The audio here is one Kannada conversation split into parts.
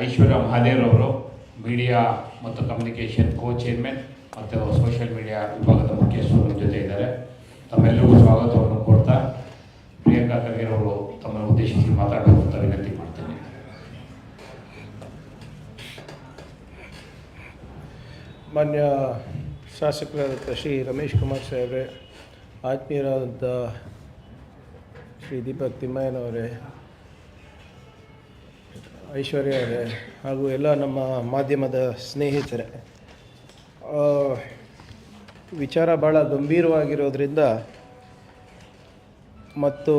ಐಶ್ವರ್ಯ ಮಹಾದೇವ್ರವರು ಮೀಡಿಯಾ ಮತ್ತು ಕಮ್ಯುನಿಕೇಷನ್ ಚೇರ್ಮನ್ ಮತ್ತು ಸೋಷಿಯಲ್ ಮೀಡಿಯಾ ವಿಭಾಗದ ಮುಖ್ಯಸ್ಥರು ನಮ್ಮ ಜೊತೆ ಇದ್ದಾರೆ. ತಮ್ಮೆಲ್ಲರಿಗೂ ಸ್ವಾಗತವನ್ನು ಕೊಡ್ತಾ ಪ್ರಿಯಾಂಕಾ ಖರ್ಗೆರವರು ತಮ್ಮನ್ನು ಉದ್ದೇಶಿಸಿ ಮಾತಾಡಬೇಕಂತ ವಿನಂತಿ ಮಾಡ್ತೇನೆ. ಮಾನ್ಯ ಶಾಸಕರಾದಂಥ ಶ್ರೀ ರಮೇಶ್ ಕುಮಾರ್ ಸಾಹೇಬ್ರೆ, ಆತ್ಮೀಯರಾದಂಥ ಶ್ರೀ ದೀಪಕ್ ತಿಮ್ಮಯ್ಯನವರೇ, ಐಶ್ವರ್ಯ ಅವರೇ ಹಾಗೂ ಎಲ್ಲ ನಮ್ಮ ಮಾಧ್ಯಮದ ಸ್ನೇಹಿತರೆ, ವಿಚಾರ ಭಾಳ ಗಂಭೀರವಾಗಿರೋದ್ರಿಂದ ಮತ್ತು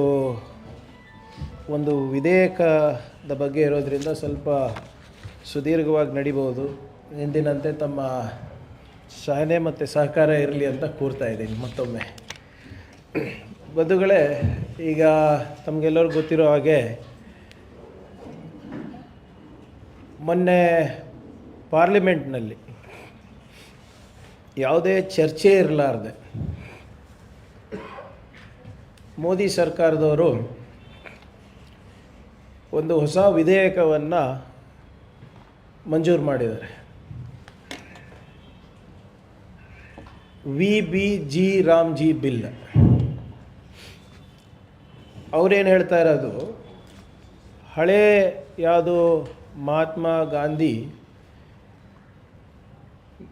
ಒಂದು ವಿಧೇಯಕದ ಬಗ್ಗೆ ಇರೋದರಿಂದ ಸ್ವಲ್ಪ ಸುದೀರ್ಘವಾಗಿ ನಡಿಬೋದು. ಎಂದಿನಂತೆ ತಮ್ಮ ಸಹನೆ ಮತ್ತು ಸಹಕಾರ ಇರಲಿ ಅಂತ ಕೋರ್ತಾ ಇದ್ದೀನಿ ಮತ್ತೊಮ್ಮೆ. ಬಂಧುಗಳೇ, ಈಗ ತಮಗೆಲ್ಲರಿಗೂ ಗೊತ್ತಿರೋ ಹಾಗೆ ಮೊನ್ನೆ ಪಾರ್ಲಿಮೆಂಟ್ನಲ್ಲಿ ಯಾವುದೇ ಚರ್ಚೆ ಇರಲಾರ್ದೆ ಮೋದಿ ಸರ್ಕಾರದವರು ಒಂದು ಹೊಸ ವಿಧೇಯಕವನ್ನು ಮಂಜೂರು ಮಾಡಿದ್ದಾರೆ. VBG Ramji bill. ಅವರೇನು ಹೇಳ್ತಾ ಇರೋದು, ಹಳೇ ಯಾವುದು Mahatma Gandhi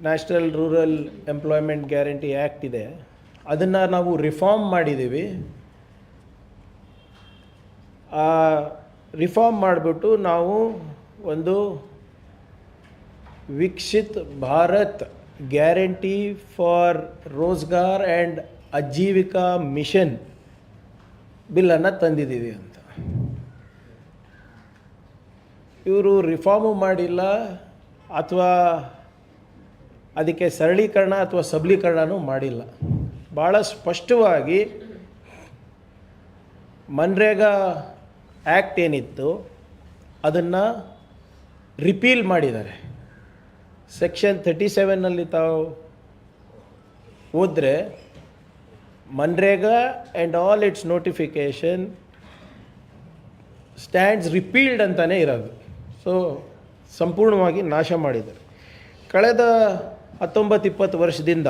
national rural employment guarantee act ಇದೆ, ಅದನ್ನು ನಾವು ರಿಫಾರ್ಮ್ ಮಾಡಿದ್ದೀವಿ. ಆ ರಿಫಾರ್ಮ್ ಮಾಡಿಬಿಟ್ಟು ನಾವು ಒಂದು Viksit Bharat guarantee for Rozgar and Ajeevika mission ಬಿಲ್ಲನ್ನು ತಂದಿದ್ದೀವಿ ಅಂತ. ಇವರು ರಿಫಾರ್ಮು ಮಾಡಿಲ್ಲ ಅಥವಾ ಅದಕ್ಕೆ ಸರಳೀಕರಣ ಅಥವಾ ಸಬಲೀಕರಣನೂ ಮಾಡಿಲ್ಲ. ಭಾಳ ಸ್ಪಷ್ಟವಾಗಿ ಮನ್ರೇಗಾ ಆ್ಯಕ್ಟ್ ಏನಿತ್ತು ಅದನ್ನು ರಿಪೀಲ್ ಮಾಡಿದ್ದಾರೆ. ಸೆಕ್ಷನ್ 37ನಲ್ಲಿ ತಾವು ಓದಿದ್ರೆ MNREGA and all it's notification stands repealed ಅಂತಲೇ ಇರೋದು. ಸೊ ಸಂಪೂರ್ಣವಾಗಿ ನಾಶ ಮಾಡಿದ್ದಾರೆ. ಕಳೆದ 19-20 ವರ್ಷದಿಂದ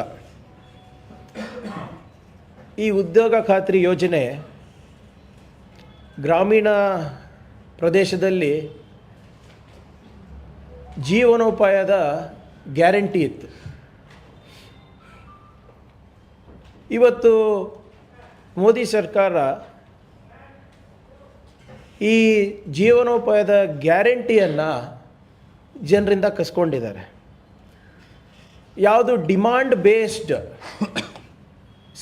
ಈ ಉದ್ಯೋಗ ಖಾತ್ರಿ ಯೋಜನೆ ಗ್ರಾಮೀಣ ಪ್ರದೇಶದಲ್ಲಿ ಜೀವನೋಪಾಯದ ಗ್ಯಾರಂಟಿ ಇತ್ತು. ಇವತ್ತು ಮೋದಿ ಸರ್ಕಾರ ಈ ಜೀವನೋಪಾಯದ ಗ್ಯಾರಂಟಿಯನ್ನು ಜನರಿಂದ ಕಸ್ಕೊಂಡಿದ್ದಾರೆ. ಯಾವುದು ಡಿಮಾಂಡ್ ಬೇಸ್ಡ್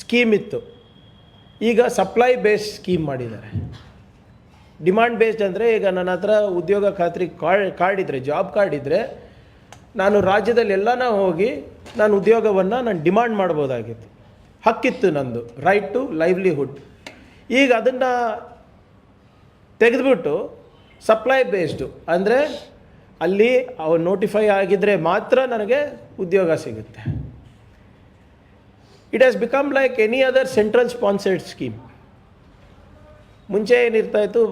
ಸ್ಕೀಮ್ ಇತ್ತು, ಈಗ ಸಪ್ಲೈ ಬೇಸ್ಡ್ ಸ್ಕೀಮ್ ಮಾಡಿದ್ದಾರೆ. ಡಿಮಾಂಡ್ ಬೇಸ್ಡ್ ಅಂದರೆ, ಈಗ ನನ್ನ ಹತ್ರ ಉದ್ಯೋಗ ಖಾತ್ರಿ ಕಾರ್ಡ್ ಇದ್ದರೆ, ಜಾಬ್ ಕಾರ್ಡ್ ಇದ್ದರೆ, ನಾನು ರಾಜ್ಯದಲ್ಲಿ ಎಲ್ಲನ ಹೋಗಿ ನಾನು ಉದ್ಯೋಗವನ್ನು ನಾನು ಡಿಮಾಂಡ್ ಮಾಡ್ಬೋದಾಗಿತ್ತು, ಹಕ್ಕಿತ್ತು ನಂದು, ರೈಟ್ ಟು ಲೈವ್ಲಿಹುಡ್. ಈಗ ಅದನ್ನು ತೆಗೆದುಬಿಟ್ಟು ಸಪ್ಲೈ ಬೇಸ್ಡು ಅಂದರೆ ಅಲ್ಲಿ ಅವು ನೋಟಿಫೈ ಆಗಿದ್ದರೆ ಮಾತ್ರ ನನಗೆ ಉದ್ಯೋಗ ಸಿಗುತ್ತೆ. It has become like any other central sponsored scheme. ಮುಂಚೆ ಏನಿರ್ತಾಯಿತ್ತು,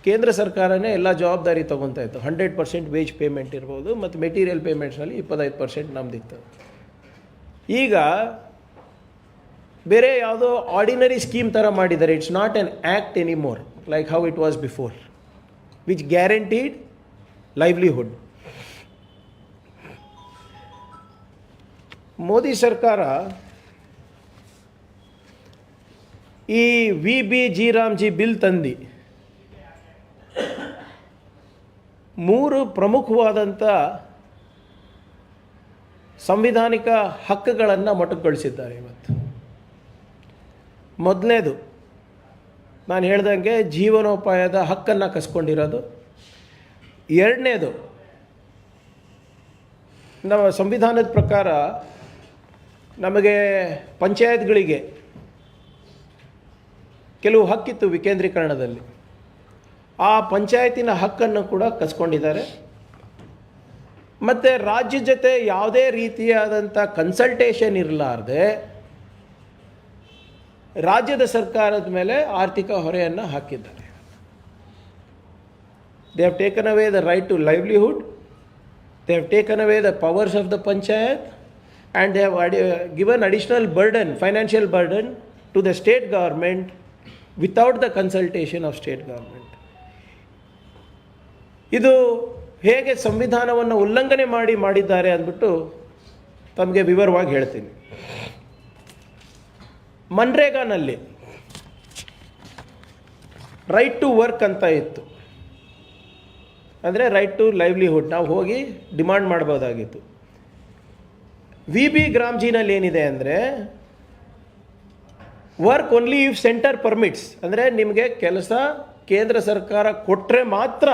ಕೇಂದ್ರ ಸರ್ಕಾರನೇ ಎಲ್ಲ ಜವಾಬ್ದಾರಿ ತೊಗೊತಾ ಇತ್ತು. 100% ವೇಜ್ ಪೇಮೆಂಟ್ ಇರ್ಬೋದು ಮತ್ತು ಮೆಟೀರಿಯಲ್ ಪೇಮೆಂಟ್ಸ್ನಲ್ಲಿ 25% ನಮ್ಮದಿತ್ತು. ಈಗ ಬೇರೆ ಯಾವುದೋ ಆರ್ಡಿನರಿ ಸ್ಕೀಮ್ ಥರ ಮಾಡಿದ್ದಾರೆ. It's not an act anymore like how it was before, which guaranteed livelihood. Modi ಸರ್ಕಾರ ಈ VBG ರಾಮ್ಜಿ ಬಿಲ್ ತಂದು 3 ಪ್ರಮುಖವಾದಂಥ ಸಂವಿಧಾನಿಕ ಹಕ್ಕುಗಳನ್ನು ಮೊಟಕುಗೊಳಿಸಿದ್ದಾರೆ ಇವತ್ತು. ಮೊದಲನೇದು, ನಾನು ಹೇಳ್ದಂಗೆ ಜೀವನೋಪಾಯದ ಹಕ್ಕನ್ನು ಕಸ್ಕೊಂಡಿರೋದು. ಎರಡನೇದು, ನಮ್ಮ ಸಂವಿಧಾನದ ಪ್ರಕಾರ ನಮಗೆ ಪಂಚಾಯತ್ಗಳಿಗೆ ಕೆಲವು ಹಕ್ಕಿತ್ತು ವಿಕೇಂದ್ರೀಕರಣದಲ್ಲಿ, ಆ ಪಂಚಾಯತಿನ ಹಕ್ಕನ್ನು ಕೂಡ ಕಸ್ಕೊಂಡಿದ್ದಾರೆ. ಮತ್ತು ರಾಜ್ಯ ಜೊತೆ ಯಾವುದೇ ರೀತಿಯಾದಂಥ ಕನ್ಸಲ್ಟೇಷನ್ ಇರಲಾರ್ದೆ ರಾಜ್ಯದ ಸರ್ಕಾರದ ಮೇಲೆ ಆರ್ಥಿಕ ಹೊರೆಯನ್ನು ಹಾಕಿದ್ದಾರೆ. They have taken away the right to livelihood. They have taken away the powers of the panchayat, and they have given additional burden, financial burden, to the state government without the consultation of state government. ಇದು ಹೇಗೆ ಸಂವಿಧಾನವನ್ನು ಉಲ್ಲಂಘನೆ ಮಾಡಿದ್ದಾರೆ ಅಂದ್ಬಿಟ್ಟು ತಮಗೆ ವಿವರವಾಗಿ ಹೇಳ್ತೀನಿ. ಮನ್ರೇಗಾನಲ್ಲಿ ರೈಟ್ ಟು ವರ್ಕ್ ಅಂತ ಇತ್ತು, ಅಂದರೆ ರೈಟ್ ಟು ಲೈವ್ಲಿಹುಡ್, ನಾವು ಹೋಗಿ ಡಿಮಾಂಡ್ ಮಾಡ್ಬೋದಾಗಿತ್ತು. ವಿ ಗ್ರಾಮ್ಜಿನಲ್ಲಿ ಏನಿದೆ ಅಂದರೆ work only if centre permits, ಅಂದರೆ ನಿಮಗೆ ಕೆಲಸ ಕೇಂದ್ರ ಸರ್ಕಾರ ಕೊಟ್ಟರೆ ಮಾತ್ರ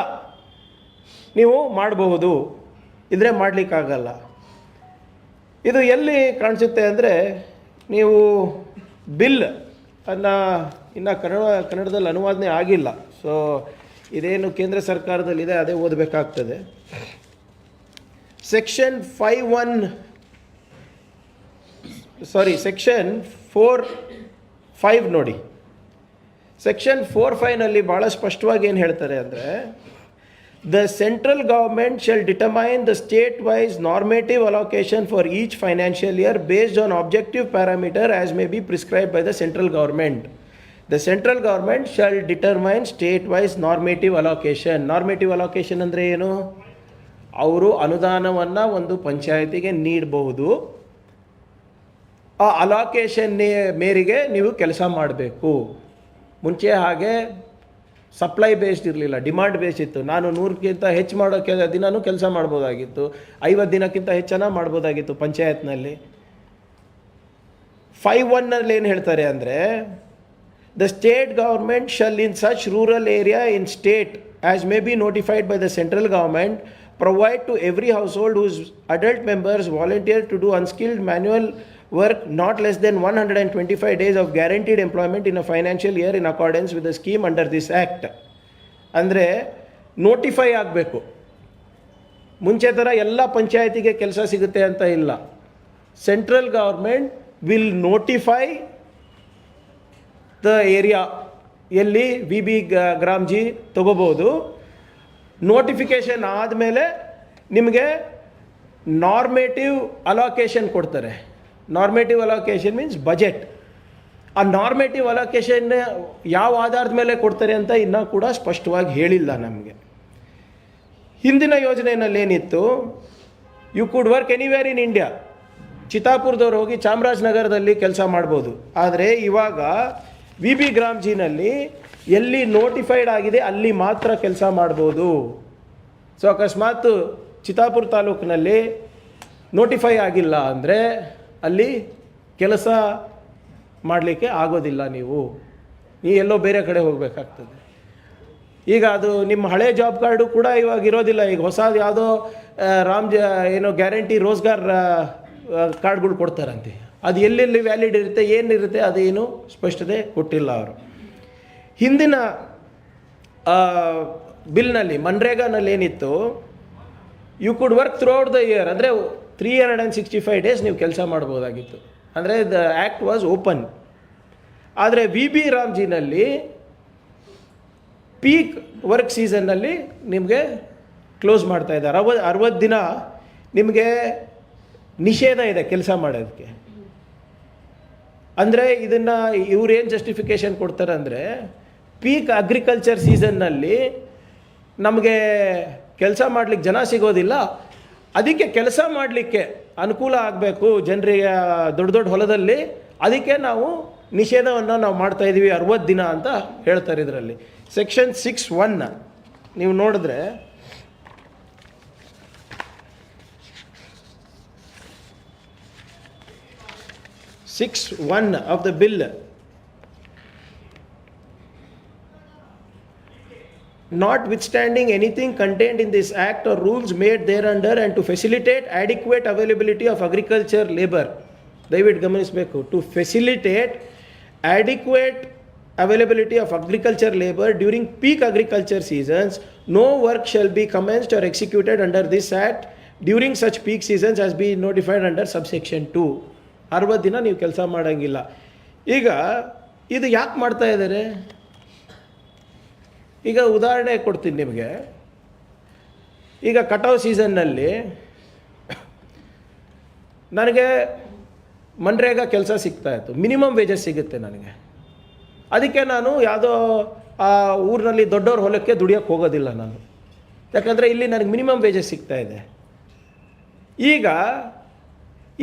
ನೀವು ಮಾಡಬಹುದು, ಇದ್ರೆ ಮಾಡಲಿಕ್ಕಾಗಲ್ಲ. ಇದು ಎಲ್ಲಿ ಕಾಣಿಸುತ್ತೆ ಅಂದರೆ, ನೀವು ಬಿಲ್ ಅನ್ನು ಇನ್ನು ಕನ್ನಡದಲ್ಲಿ ಅನುವಾದನೆ ಆಗಿಲ್ಲ, ಸೊ ಇದೇನು ಕೇಂದ್ರ ಸರ್ಕಾರದಲ್ಲಿದೆ ಅದೇ ಓದಬೇಕಾಗ್ತದೆ. ಸೆಕ್ಷನ್ 4(5) ನೋಡಿ. ಸೆಕ್ಷನ್ 4(5) ಭಾಳ ಸ್ಪಷ್ಟವಾಗಿ ಏನು ಹೇಳ್ತಾರೆ ಅಂದರೆ, the central government shall determine the state wise normative allocation for each financial year based on objective parameter as may be prescribe by the central government. The central government shall determine state wise normative allocation. Normative allocation ಅಂದರೆ ಏನು? ಅವರು ಅನುದಾನವನ್ನು ಒಂದು ಪಂಚಾಯತಿಗೆ ನೀಡಬಹುದು, ಆ ಅಲೋಕೇಶನ್ ಮೇರೆಗೆ ನೀವು ಕೆಲಸ ಮಾಡಬೇಕು. ಮುಂಚೆ ಹಾಗೆ ಸಪ್ಲೈ ಬೇಸ್ಡ್ ಇರಲಿಲ್ಲ, ಡಿಮಾಂಡ್ ಬೇಸ್ಡ್ ಇತ್ತು. ನಾನು 100ಕ್ಕಿಂತ ಹೆಚ್ಚು ಮಾಡೋ ದಿನವೂ ಕೆಲಸ ಮಾಡ್ಬೋದಾಗಿತ್ತು, 50 ದಿನಕ್ಕಿಂತ ಹೆಚ್ಚನ್ನು ಮಾಡ್ಬೋದಾಗಿತ್ತು ಪಂಚಾಯತ್ನಲ್ಲಿ. 5(1) ಏನು ಹೇಳ್ತಾರೆ ಅಂದರೆ, the state government shall in such rural area in state as may B notified by the central government provide to every household whose adult members volunteer to do unskilled manual work not less than 125 days of guaranteed employment in a financial year in accordance with the scheme under this act. ಅಂದರೆ ನೋಟಿಫೈ ಆಗಬೇಕು. ಮುಂಚೆ ಥರ ಎಲ್ಲ ಪಂಚಾಯತಿಗೆ ಕೆಲಸ ಸಿಗುತ್ತೆ ಅಂತ ಇಲ್ಲ. Central government will notify the area ಎಲ್ಲಿ ವಿ ಗ್ರಾಮ್ಜಿ ತಗೋಬೋದು. ನೋಟಿಫಿಕೇಷನ್ ಆದಮೇಲೆ ನಿಮಗೆ ನಾರ್ಮೇಟಿವ್ ಅಲೋಕೇಶನ್ ಕೊಡ್ತಾರೆ. Normative allocation means budget. ಆ ನಾರ್ಮೇಟಿವ್ ಅಲೋಕೇಶನ್ ಯಾವ ಆಧಾರದ ಮೇಲೆ ಕೊಡ್ತಾರೆ ಅಂತ ಇನ್ನೂ ಕೂಡ ಸ್ಪಷ್ಟವಾಗಿ ಹೇಳಿಲ್ಲ ನಮಗೆ. ಹಿಂದಿನ ಯೋಜನೆಯಲ್ಲಿ ಏನಿತ್ತು, you could work anywhere in India. ಚಿತ್ತಾಪುರದವ್ರು ಹೋಗಿ ಚಾಮರಾಜನಗರದಲ್ಲಿ ಕೆಲಸ ಮಾಡ್ಬೋದು. ಆದರೆ ಇವಾಗ ವಿ ಗ್ರಾಮ್ಜಿನಲ್ಲಿ ಎಲ್ಲಿ ನೋಟಿಫೈಡ್ ಆಗಿದೆ ಅಲ್ಲಿ ಮಾತ್ರ ಕೆಲಸ ಮಾಡ್ಬೋದು. ಸೊ ಅಕಸ್ಮಾತ್ ಚಿತ್ತಾಪುರ ತಾಲೂಕಿನಲ್ಲಿ ನೋಟಿಫೈ ಆಗಿಲ್ಲ ಅಂದರೆ ಅಲ್ಲಿ ಕೆಲಸ ಮಾಡಲಿಕ್ಕೆ ಆಗೋದಿಲ್ಲ. ನೀವು ಎಲ್ಲೋ ಬೇರೆ ಕಡೆ ಹೋಗಬೇಕಾಗ್ತದೆ. ಈಗ ಅದು ನಿಮ್ಮ ಹಳೆ ಜಾಬ್ ಕಾರ್ಡು ಕೂಡ ಇವಾಗ ಇರೋದಿಲ್ಲ. ಈಗ ಹೊಸದು ಯಾವುದೋ ಏನೋ ಗ್ಯಾರಂಟಿ ರೋಜ್ಗಾರ್ ಕಾರ್ಡ್ಗಳು ಕೊಡ್ತಾರಂತೆ. ಅದು ಎಲ್ಲೆಲ್ಲಿ ವ್ಯಾಲಿಡ್ ಇರುತ್ತೆ, ಏನಿರುತ್ತೆ, ಅದೇನು ಸ್ಪಷ್ಟತೆ ಕೊಟ್ಟಿಲ್ಲ ಅವರು. ಹಿಂದಿನ ಬಿಲ್ನಲ್ಲಿ ಮನ್ರೇಗಾನಲ್ಲಿ ಏನಿತ್ತು, you could work throughout the year, ಅಂದರೆ 365 ಡೇಸ್ ನೀವು ಕೆಲಸ ಮಾಡ್ಬೋದಾಗಿತ್ತು. ಅಂದರೆ ದ ಆ್ಯಕ್ಟ್ ವಾಸ್ ಓಪನ್. ಆದರೆ ವಿ ರಾಮ್ಜಿನಲ್ಲಿ ಪೀಕ್ ವರ್ಕ್ ಸೀಸನ್ನಲ್ಲಿ ನಿಮಗೆ ಕ್ಲೋಸ್ ಮಾಡ್ತಾ ಇದ್ದಾರೆ. 60 ದಿನ ನಿಮಗೆ ನಿಷೇಧ ಇದೆ ಕೆಲಸ ಮಾಡೋದಕ್ಕೆ. ಅಂದರೆ ಇದನ್ನು ಇವ್ರೇನು ಜಸ್ಟಿಫಿಕೇಷನ್ ಕೊಡ್ತಾರೆ ಅಂದರೆ, ಪೀಕ್ ಅಗ್ರಿಕಲ್ಚರ್ ಸೀಸನ್ನಲ್ಲಿ ನಮಗೆ ಕೆಲಸ ಮಾಡಲಿಕ್ಕೆ ಜನ ಸಿಗೋದಿಲ್ಲ, ಅದಕ್ಕೆ ಕೆಲಸ ಮಾಡಲಿಕ್ಕೆ ಅನುಕೂಲ ಆಗಬೇಕು ಜನರಿಗೆ ದೊಡ್ಡ ದೊಡ್ಡ ಹೊಲದಲ್ಲಿ, ಅದಕ್ಕೆ ನಾವು ನಿಷೇಧವನ್ನು ನಾವು ಮಾಡ್ತಾಯಿದ್ದೀವಿ 60 ದಿನ ಅಂತ ಹೇಳ್ತಾರೆ. ಇದರಲ್ಲಿ ಸೆಕ್ಷನ್ 6(1) ನೀವು ನೋಡಿದ್ರೆ, Section 1 of the bill, notwithstanding anything contained in this act or rules made thereunder and to facilitate adequate availability of agriculture labor, ದಯವಿಟ್ಟು ಗಮನಿಸಬೇಕು, to facilitate adequate availability of agriculture labor during peak agriculture seasons, no work shall be commenced or executed under this act during such peak seasons as be notified under subsection 2. 60 ದಿನ ನೀವು ಕೆಲಸ ಮಾಡೋಂಗಿಲ್ಲ. ಈಗ ಇದು ಯಾಕೆ ಮಾಡ್ತಾ ಇದ್ದಾರೆ? ಈಗ ಉದಾಹರಣೆ ಕೊಡ್ತೀನಿ ನಿಮಗೆ. ಈಗ ಕಟಾವು ಸೀಸನ್ನಲ್ಲಿ ನನಗೆ ಮನ್ರೇಗಾ ಕೆಲಸ ಸಿಗ್ತಾಯಿತ್ತು, ಮಿನಿಮಮ್ ವೇಜಸ್ ಸಿಗುತ್ತೆ ನನಗೆ. ಅದಕ್ಕೆ ನಾನು ಯಾವುದೋ ಆ ಊರಿನಲ್ಲಿ ದೊಡ್ಡವ್ರ ಹೊಲಕ್ಕೆ ದುಡಿಯೋಕ್ಕೆ ಹೋಗೋದಿಲ್ಲ ನಾನು, ಯಾಕಂದರೆ ಇಲ್ಲಿ ನನಗೆ ಮಿನಿಮಮ್ ವೇಜಸ್ ಸಿಗ್ತಾಯಿದೆ. ಈಗ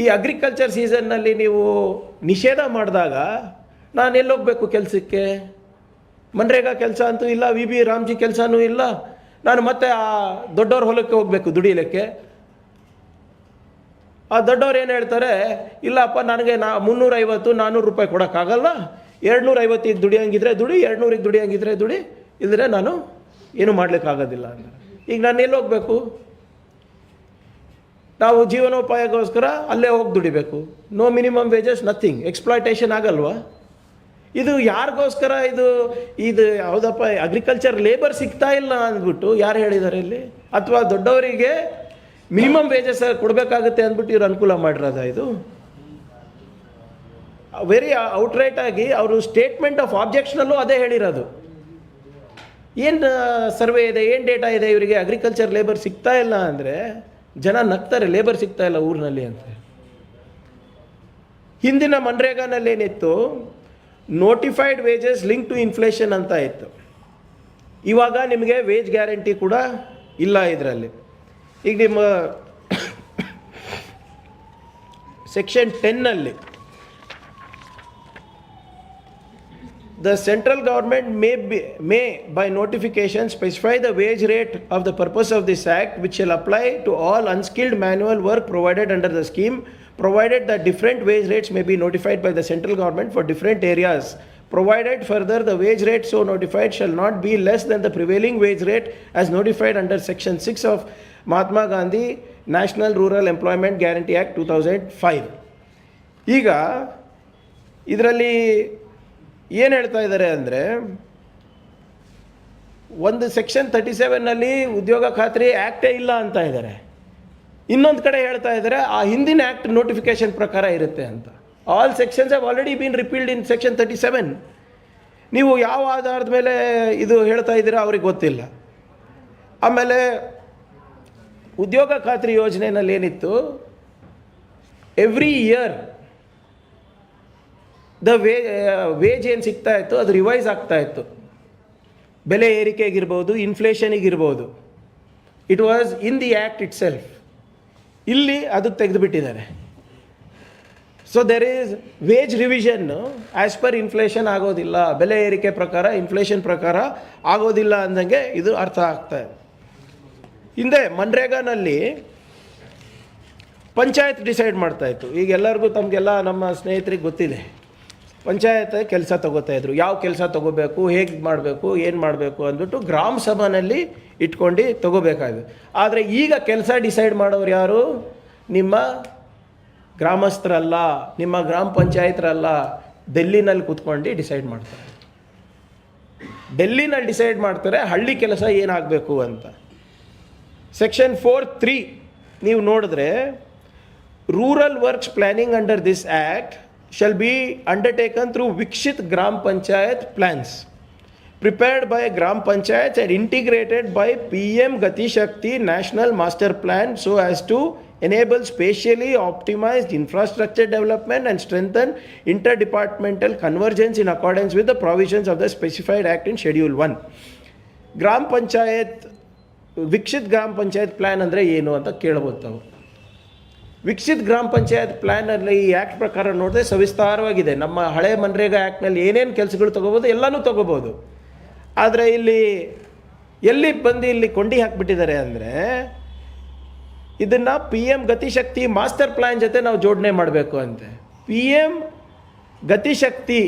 ಈ ಅಗ್ರಿಕಲ್ಚರ್ ಸೀಸನ್ನಲ್ಲಿ ನೀವು ನಿಷೇಧ ಮಾಡಿದಾಗ ನಾನು ಎಲ್ಲೋಗಬೇಕು ಕೆಲಸಕ್ಕೆ? ಮನ್ರೇಗಾ ಕೆಲಸ ಅಂತೂ ಇಲ್ಲ, ವಿ ಬಿ ರಾಮ್ಜಿ ಕೆಲಸನೂ ಇಲ್ಲ, ನಾನು ಮತ್ತೆ ಆ ದೊಡ್ಡವ್ರ ಹೊಲಕ್ಕೆ ಹೋಗಬೇಕು ದುಡಿಯಲಿಕ್ಕೆ. ಆ ದೊಡ್ಡವ್ರು ಏನು ಹೇಳ್ತಾರೆ, ಇಲ್ಲಪ್ಪ ನನಗೆ 350-400 ರೂಪಾಯಿ ಕೊಡೋಕ್ಕಾಗಲ್ಲ, 250ಗೆ ದುಡಿಯೋಂಗಿದ್ರೆ ದುಡಿ, 200ಗೆ ದುಡಿಯೋಂಗಿದ್ರೆ ದುಡಿ, ಇಲ್ಲದ್ರೆ ನಾನು ಏನೂ ಮಾಡಲಿಕ್ಕಾಗೋದಿಲ್ಲ ಅಂತ. ಈಗ ನಾನು ಎಲ್ಲಿ ಹೋಗಬೇಕು? ನಾವು ಜೀವನೋಪಾಯಕ್ಕೋಸ್ಕರ ಅಲ್ಲೇ ಹೋಗಿ ದುಡಿಬೇಕು. No minimum wages, nothing. Exploitation ಆಗಲ್ವಾ? ಇದು ಯಾರಿಗೋಸ್ಕರ? ಇದು ಯಾವುದಪ್ಪ, ಅಗ್ರಿಕಲ್ಚರ್ ಲೇಬರ್ ಸಿಗ್ತಾ ಇಲ್ಲ ಅಂದ್ಬಿಟ್ಟು ಯಾರು ಹೇಳಿದ್ದಾರೆ ಇಲ್ಲಿ? ಅಥವಾ ದೊಡ್ಡವರಿಗೆ ಮಿನಿಮಮ್ ವೇಜಸ್ ಕೊಡಬೇಕಾಗುತ್ತೆ ಅಂದ್ಬಿಟ್ಟು ಇವ್ರು ಅನುಕೂಲ ಮಾಡಿರೋದ? ಇದು ವೆರಿ ಔಟ್ರೈಟ್ ಆಗಿ ಅವರು ಸ್ಟೇಟ್ಮೆಂಟ್ ಆಫ್ ಆಬ್ಜೆಕ್ಷನಲ್ಲೂ ಅದೇ ಹೇಳಿರೋದು. ಏನು ಸರ್ವೆ ಇದೆ, ಏನು ಡೇಟಾ ಇದೆ, ಇವರಿಗೆ ಅಗ್ರಿಕಲ್ಚರ್ ಲೇಬರ್ ಸಿಗ್ತಾ ಇಲ್ಲ ಅಂದರೆ ಜನ ನಗ್ತಾರೆ, ಲೇಬರ್ ಸಿಗ್ತಾ ಇಲ್ಲ ಊರಿನಲ್ಲಿ ಅಂತ. ಹಿಂದಿನ ಮನ್ರೇಗಾನಲ್ಲಿ ಏನಿತ್ತು, notified wages link to inflation ಅಂತ ಇತ್ತು. ಇವಾಗ ನಿಮಗೆ ವೇಜ್ ಗ್ಯಾರಂಟಿ ಕೂಡ ಇಲ್ಲ ಇದರಲ್ಲಿ. ಈಗ ನಿಮ್ಮ section 10ನಲ್ಲಿ the central government may by notification specify the wage rate of the purpose of this act, which shall apply to all unskilled manual work provided under the scheme, provided that different wage rates may be notified by the central government for different areas. Provided further, the wage rate so notified shall not be less than the prevailing wage rate as notified under section 6 of Mahatma Gandhi National Rural Employment Guarantee Act 2005. ಈಗ ಇದರಲ್ಲಿ ಏನು ಹೇಳ್ತಾ ಇದ್ದಾರೆ ಅಂದರೆ, ಒಂದು ಸೆಕ್ಷನ್ 37ನಲ್ಲಿ ಉದ್ಯೋಗ ಖಾತ್ರಿ ಆ್ಯಕ್ಟೇ ಇಲ್ಲ ಅಂತ ಇದ್ದಾರೆ. ಇನ್ನೊಂದು ಕಡೆ ಹೇಳ್ತಾ ಇದ್ದಾರೆ ಆ ಹಿಂದಿನ ಆ್ಯಕ್ಟ್ ನೋಟಿಫಿಕೇಶನ್ ಪ್ರಕಾರ ಇರುತ್ತೆ ಅಂತ. All sections have already bean repealed in section 37. ನೀವು ಯಾವ ಆಧಾರದ ಮೇಲೆ ಇದು ಹೇಳ್ತಾ ಇದ್ದೀರಾ ಅವ್ರಿಗೆ ಗೊತ್ತಿಲ್ಲ. ಆಮೇಲೆ ಉದ್ಯೋಗ ಖಾತ್ರಿ ಯೋಜನೆಯಲ್ಲಿ ಏನಿತ್ತು, ಎವ್ರಿ ಇಯರ್ ವೇಜ್ ಏನು ಸಿಗ್ತಾ ಇತ್ತು ಅದು ರಿವೈಸ್ ಆಗ್ತಾ ಇತ್ತು. ಬೆಲೆ ಏರಿಕೆಗಿರ್ಬೋದು, ಇನ್ಫ್ಲೇಷನಿಗಿರ್ಬೋದು. It was in the act itself. ಇಲ್ಲಿ ಅದು ತೆಗೆದುಬಿಟ್ಟಿದ್ದಾರೆ. So there is wage revision as per inflation ಆಗೋದಿಲ್ಲ, ಬೆಲೆ ಏರಿಕೆ ಪ್ರಕಾರ, ಇನ್ಫ್ಲೇಷನ್ ಪ್ರಕಾರ ಆಗೋದಿಲ್ಲ ಅಂದಂಗೆ ಇದು ಅರ್ಥ ಆಗ್ತಾ ಇದೆ. ಹಿಂದೆ ಮನ್ರೇಗಾನಲ್ಲಿ ಪಂಚಾಯತ್ ಡಿಸೈಡ್ ಮಾಡ್ತಾಯಿತ್ತು. ಈಗ ಎಲ್ಲರಿಗೂ ತಮಗೆಲ್ಲ ನಮ್ಮ ಸ್ನೇಹಿತರಿಗೆ ಗೊತ್ತಿದೆ, ಪಂಚಾಯತ್ ಕೆಲಸ ತೊಗೋತಾಯಿದ್ರು. ಯಾವ ಕೆಲಸ ತೊಗೋಬೇಕು, ಹೇಗೆ ಮಾಡಬೇಕು, ಏನು ಮಾಡಬೇಕು ಅಂದ್ಬಿಟ್ಟು ಗ್ರಾಮ ಸಭಾನಲ್ಲಿ ಇಟ್ಕೊಂಡು ತೊಗೋಬೇಕಾಗಿದೆ. ಆದರೆ ಈಗ ಕೆಲಸ ಡಿಸೈಡ್ ಮಾಡೋರು ಯಾರು? ನಿಮ್ಮ ಗ್ರಾಮಸ್ಥರಲ್ಲ, ನಿಮ್ಮ ಗ್ರಾಮ ಪಂಚಾಯತ್ರಲ್ಲ, ಡೆಲ್ಲಿನಲ್ಲಿ ಕೂತ್ಕೊಂಡು ಡಿಸೈಡ್ ಮಾಡ್ತಾರೆ. ಡೆಲ್ಲಿನಲ್ಲಿ ಡಿಸೈಡ್ ಮಾಡ್ತಾರೆ ಹಳ್ಳಿ ಕೆಲಸ ಏನಾಗಬೇಕು ಅಂತ. ಸೆಕ್ಷನ್ 4(3) ನೀವು ನೋಡಿದ್ರೆ, rural works planning under this act shall be undertaken through Vikshit Gram Panchayat plans prepared by Gram Panchayats and integrated by PM Gati Shakti National Master Plan so as to enable spatially optimized infrastructure development and strengthen interdepartmental convergence in accordance with the provisions of the specified act in Schedule 1. Gram Panchayat, Vikshit Gram Panchayat plan ಅಂದರೆ ಏನು ಅಂತ ಕೇಳಬಹುದು ತಾವು. ವಿಕಸಿತ್ ಗ್ರಾಮ ಪಂಚಾಯತ್ ಪ್ಲ್ಯಾನಲ್ಲಿ ಈ ಆ್ಯಕ್ಟ್ ಪ್ರಕಾರ ನೋಡಿದ್ರೆ ಸವಿಸ್ತಾರವಾಗಿದೆ. ನಮ್ಮ ಹಳೆ ಮನ್ರೇಗಾ ಆ್ಯಕ್ಟ್ನಲ್ಲಿ ಏನೇನು ಕೆಲಸಗಳು ತೊಗೋಬೋದು ಎಲ್ಲನೂ ತೊಗೋಬೋದು. ಆದರೆ ಎಲ್ಲಿ ಬಂದು ಇಲ್ಲಿ ಕೊಂಡಿ ಹಾಕಿಬಿಟ್ಟಿದ್ದಾರೆ ಅಂದರೆ, ಇದನ್ನು PM ಗತಿಶಕ್ತಿ ಮಾಸ್ಟರ್ ಪ್ಲ್ಯಾನ್ ಜೊತೆ ನಾವು ಜೋಡಣೆ ಮಾಡಬೇಕು ಅಂತೆ. PM ಗತಿಶಕ್ತಿ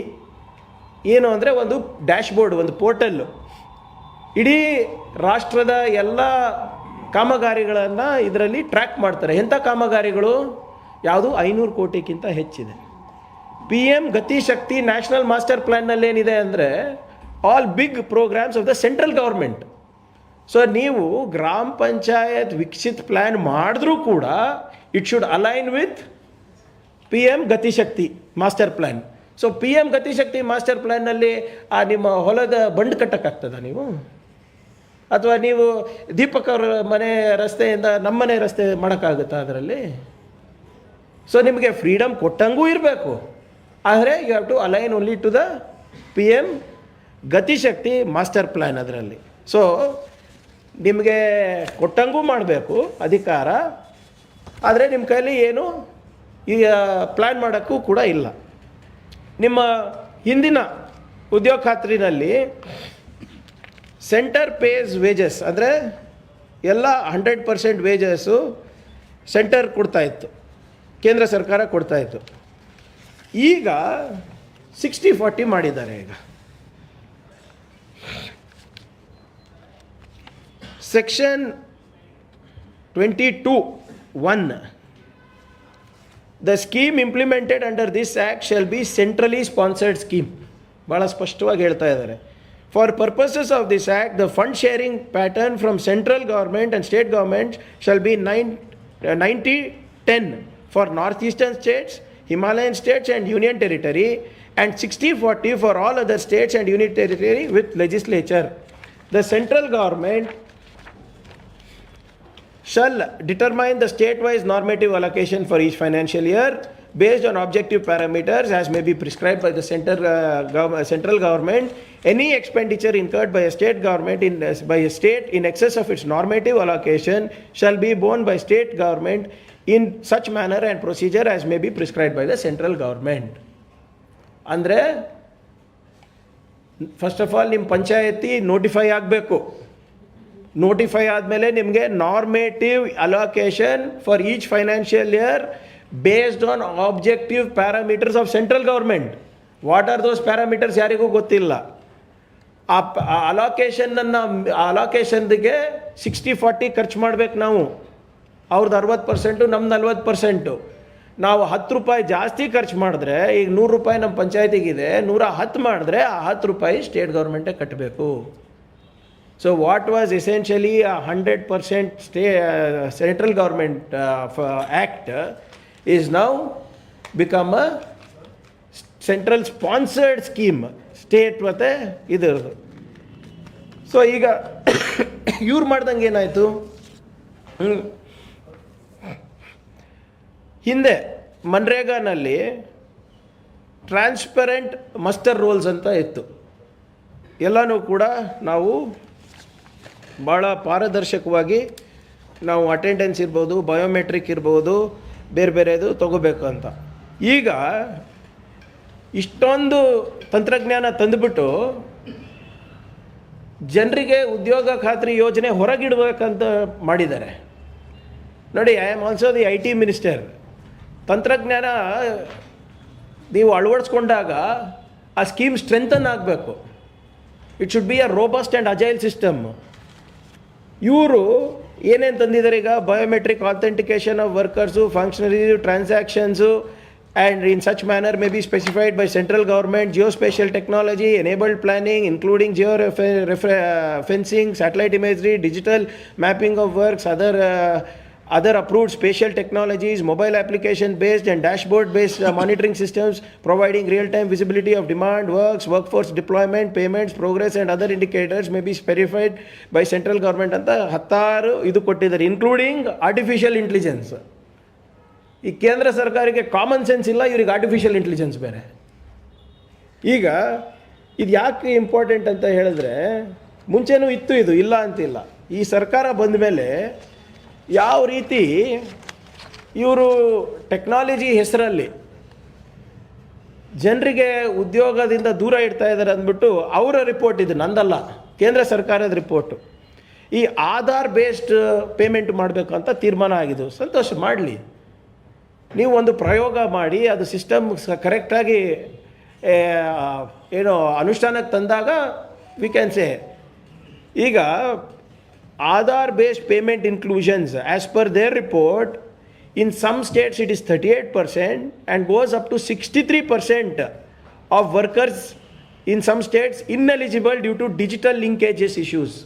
ಏನು ಅಂದರೆ ಒಂದು ಡ್ಯಾಶ್ಬೋರ್ಡ್, ಒಂದು ಪೋರ್ಟಲ್ಲು. ಇಡೀ ರಾಷ್ಟ್ರದ ಎಲ್ಲ ಕಾಮಗಾರಿಗಳನ್ನು ಇದರಲ್ಲಿ ಟ್ರ್ಯಾಕ್ ಮಾಡ್ತಾರೆ. ಎಂಥ ಕಾಮಗಾರಿಗಳು? ಯಾವುದು 500 ಕೋಟಿಗಿಂತ ಹೆಚ್ಚಿದೆ. PM ಗತಿ ಶಕ್ತಿ ನ್ಯಾಷನಲ್ ಮಾಸ್ಟರ್ ಪ್ಲ್ಯಾನ್ನಲ್ಲಿ ಏನಿದೆ ಅಂದರೆ all big programs of the central government. So ನೀವು ಗ್ರಾಮ ಪಂಚಾಯತ್ ವಿಕಸಿತ್ ಪ್ಲ್ಯಾನ್ ಮಾಡಿದ್ರೂ ಕೂಡ it should align with PM Gati Shakti master plan. So PM Gati Shakti master ಪ್ಲ್ಯಾನ್ನಲ್ಲಿ ನಿಮ್ಮ ಹೊಲದ ಬಂಡ್ ಕಟ್ಟಕ್ಕಾಗ್ತದ ನೀವು? ಅಥವಾ ನೀವು ದೀಪಕ್ ಅವರ ಮನೆ ರಸ್ತೆಯಿಂದ ನಮ್ಮ ಮನೆ ರಸ್ತೆ ಮಾಡೋಕ್ಕಾಗುತ್ತಾ ಅದರಲ್ಲಿ? ಸೊ ನಿಮಗೆ ಫ್ರೀಡಮ್ ಕೊಟ್ಟಂಗೂ ಇರಬೇಕು, ಆದರೆ you have to align only to the PM Gatishakti master plan ಅದರಲ್ಲಿ. ಸೊ ನಿಮಗೆ ಕೊಟ್ಟಂಗೂ ಮಾಡಬೇಕು ಅಧಿಕಾರ, ಆದರೆ ನಿಮ್ಮ ಕೈಲಿ ಏನು ಈಗ ಪ್ಲ್ಯಾನ್ ಮಾಡೋಕ್ಕೂ ಕೂಡ ಇಲ್ಲ. ನಿಮ್ಮ ಹಿಂದಿನ ಉದ್ಯೋಗ ಖಾತ್ರಿನಲ್ಲಿ ಸೆಂಟರ್ ಪೇಸ್ ವೇಜಸ್ ಅಂದರೆ ಎಲ್ಲ 100% ವೇಜಸ್ಸು ಸೆಂಟರ್ ಕೊಡ್ತಾಯಿತ್ತು, ಕೇಂದ್ರ ಸರ್ಕಾರ ಕೊಡ್ತಾಯಿತ್ತು. ಈಗ 60-40 ಮಾಡಿದ್ದಾರೆ. ಈಗ section 22(1) the scheme implemented under this act shall be centrally sponsored scheme. ಭಾಳ ಸ್ಪಷ್ಟವಾಗಿ ಹೇಳ್ತಾ ಇದ್ದಾರೆ. For purposes of this act the fund sharing pattern from central government and state government shall be 90-10 for north eastern states, Himalayan states and union territory, and 60-40 for all other states and union territory with legislature. The central government shall determine the state-wise normative allocation for each financial year based on objective parameters as may be prescribed by the central government. Any expenditure incurred by a state government by a state in excess of its normative allocation shall be borne by state government in such manner and procedure as may be prescribed by the central government. ಅಂದರೆ ಫಸ್ಟ್ ಆಫ್ ಆಲ್ ನಿಮ್ಮ ಪಂಚಾಯತಿ ನೋಟಿಫೈ ಆಗಬೇಕು. ನೋಟಿಫೈ ಆದಮೇಲೆ ನಿಮಗೆ normative allocation for each financial year based on objective parameters of central government. What are those parameters ಯಾರಿಗೂ ಗೊತ್ತಿಲ್ಲ. ಆ ಅಲೋಕೇಶನ್ಗೆ 60-40 ಖರ್ಚು ಮಾಡಬೇಕು ನಾವು. ಅವ್ರದ್ದು 60%, ನಮ್ದು 40%. ನಾವು 10 ರೂಪಾಯಿ ಜಾಸ್ತಿ ಖರ್ಚು ಮಾಡಿದ್ರೆ, ಈಗ 100 ರೂಪಾಯಿ ನಮ್ಮ ಪಂಚಾಯತಿಗಿದೆ, 110 ಮಾಡಿದ್ರೆ ಆ 10 ರೂಪಾಯಿ ಸ್ಟೇಟ್ ಗೌರ್ಮೆಂಟೇ ಕಟ್ಟಬೇಕು. So what was essentially 100% central government act is now become a central sponsored scheme, state ಮತ್ತು ಇದರದು. ಸೊ ಈಗ ಇವ್ರು ಮಾಡ್ದಂಗೆ ಏನಾಯಿತು, ಹಿಂದೆ ಮನ್ರೇಗಾನಲ್ಲಿ ಟ್ರಾನ್ಸ್ಪರೆಂಟ್ ಮಸ್ಟರ್ ರೋಲ್ಸ್ ಅಂತ ಇತ್ತು. ಎಲ್ಲನೂ ಕೂಡ ನಾವು ಭಾಳ ಪಾರದರ್ಶಕವಾಗಿ ನಾವು ಅಟೆಂಡೆನ್ಸ್ ಇರ್ಬೋದು, ಬಯೋಮೆಟ್ರಿಕ್ ಇರ್ಬೋದು, ಬೇರೆ ಬೇರೆದು ತಗೋಬೇಕು ಅಂತ. ಈಗ ಇಷ್ಟೊಂದು ತಂತ್ರಜ್ಞಾನ ತಂದುಬಿಟ್ಟು ಜನರಿಗೆ ಉದ್ಯೋಗ ಖಾತ್ರಿ ಯೋಜನೆ ಹೊರಗಿಡಬೇಕಂತ ಮಾಡಿದ್ದಾರೆ. ನೋಡಿ, I am also the IT minister. ತಂತ್ರಜ್ಞಾನ ನೀವು ಅಳವಡಿಸ್ಕೊಂಡಾಗ ಆ ಸ್ಕೀಮ್ ಸ್ಟ್ರೆಂಥನ್ ಆಗಬೇಕು. It should be a robust and agile system. ಇವರು ಏನೇನು ತಂದಿದ್ದಾರೆ ಈಗ, biometric authentication of workers, functionaries, transactions, and in such manner may be specified by central government. Geospatial technology, enabled planning including geofencing, satellite imagery, digital mapping of works, other approved spatial technologies, mobile application based and dashboard based monitoring systems providing real time visibility of demand, works, workforce deployment, payments, progress and other indicators may be specified by central government anta 16 idu kottidare, including artificial intelligence. ಈ ಕೇಂದ್ರ ಸರ್ಕಾರಕ್ಕೆ ಕಾಮನ್ ಸೆನ್ಸ್ ಇಲ್ಲ, ಇವ್ರಿಗೆ ಆರ್ಟಿಫಿಷಿಯಲ್ ಇಂಟೆಲಿಜೆನ್ಸ್ ಬೇರೆ. ಈಗ ಇದು ಯಾಕೆ ಇಂಪಾರ್ಟೆಂಟ್ ಅಂತ ಹೇಳಿದ್ರೆ, ಮುಂಚೆನೂ ಇತ್ತು, ಇದು ಇಲ್ಲ ಅಂತಿಲ್ಲ. ಈ ಸರ್ಕಾರ ಬಂದ ಮೇಲೆ ಯಾವ ರೀತಿ ಇವರು ಟೆಕ್ನಾಲಜಿ ಹೆಸರಲ್ಲಿ ಜನರಿಗೆ ಉದ್ಯೋಗದಿಂದ ದೂರ ಇಡ್ತಾ ಇದ್ದಾರೆ ಅಂದ್ಬಿಟ್ಟು ಅವರ ರಿಪೋರ್ಟ್, ಇದು ನಂದಲ್ಲ, ಕೇಂದ್ರ ಸರ್ಕಾರದ ರಿಪೋರ್ಟು. ಈ ಆಧಾರ್ ಬೇಸ್ಡ್ ಪೇಮೆಂಟ್ ಮಾಡಬೇಕು ಅಂತ ತೀರ್ಮಾನ ಆಗಿದ್ದು. ಸಂತೋಷ, ಮಾಡಲಿ. ನೀವು ಒಂದು ಪ್ರಯೋಗ ಮಾಡಿ ಅದು ಸಿಸ್ಟಮ್ ಕರೆಕ್ಟಾಗಿ ಏನೋ ಅನುಷ್ಠಾನಕ್ಕೆ ತಂದಾಗ ವಿ ಕ್ಯಾನ್ ಸೇ. ಈಗ Aadhaar based payment inclusions as per their report, in some states it is 38% and goes up to 63% of workers in some states ineligible due to digital linkages issues.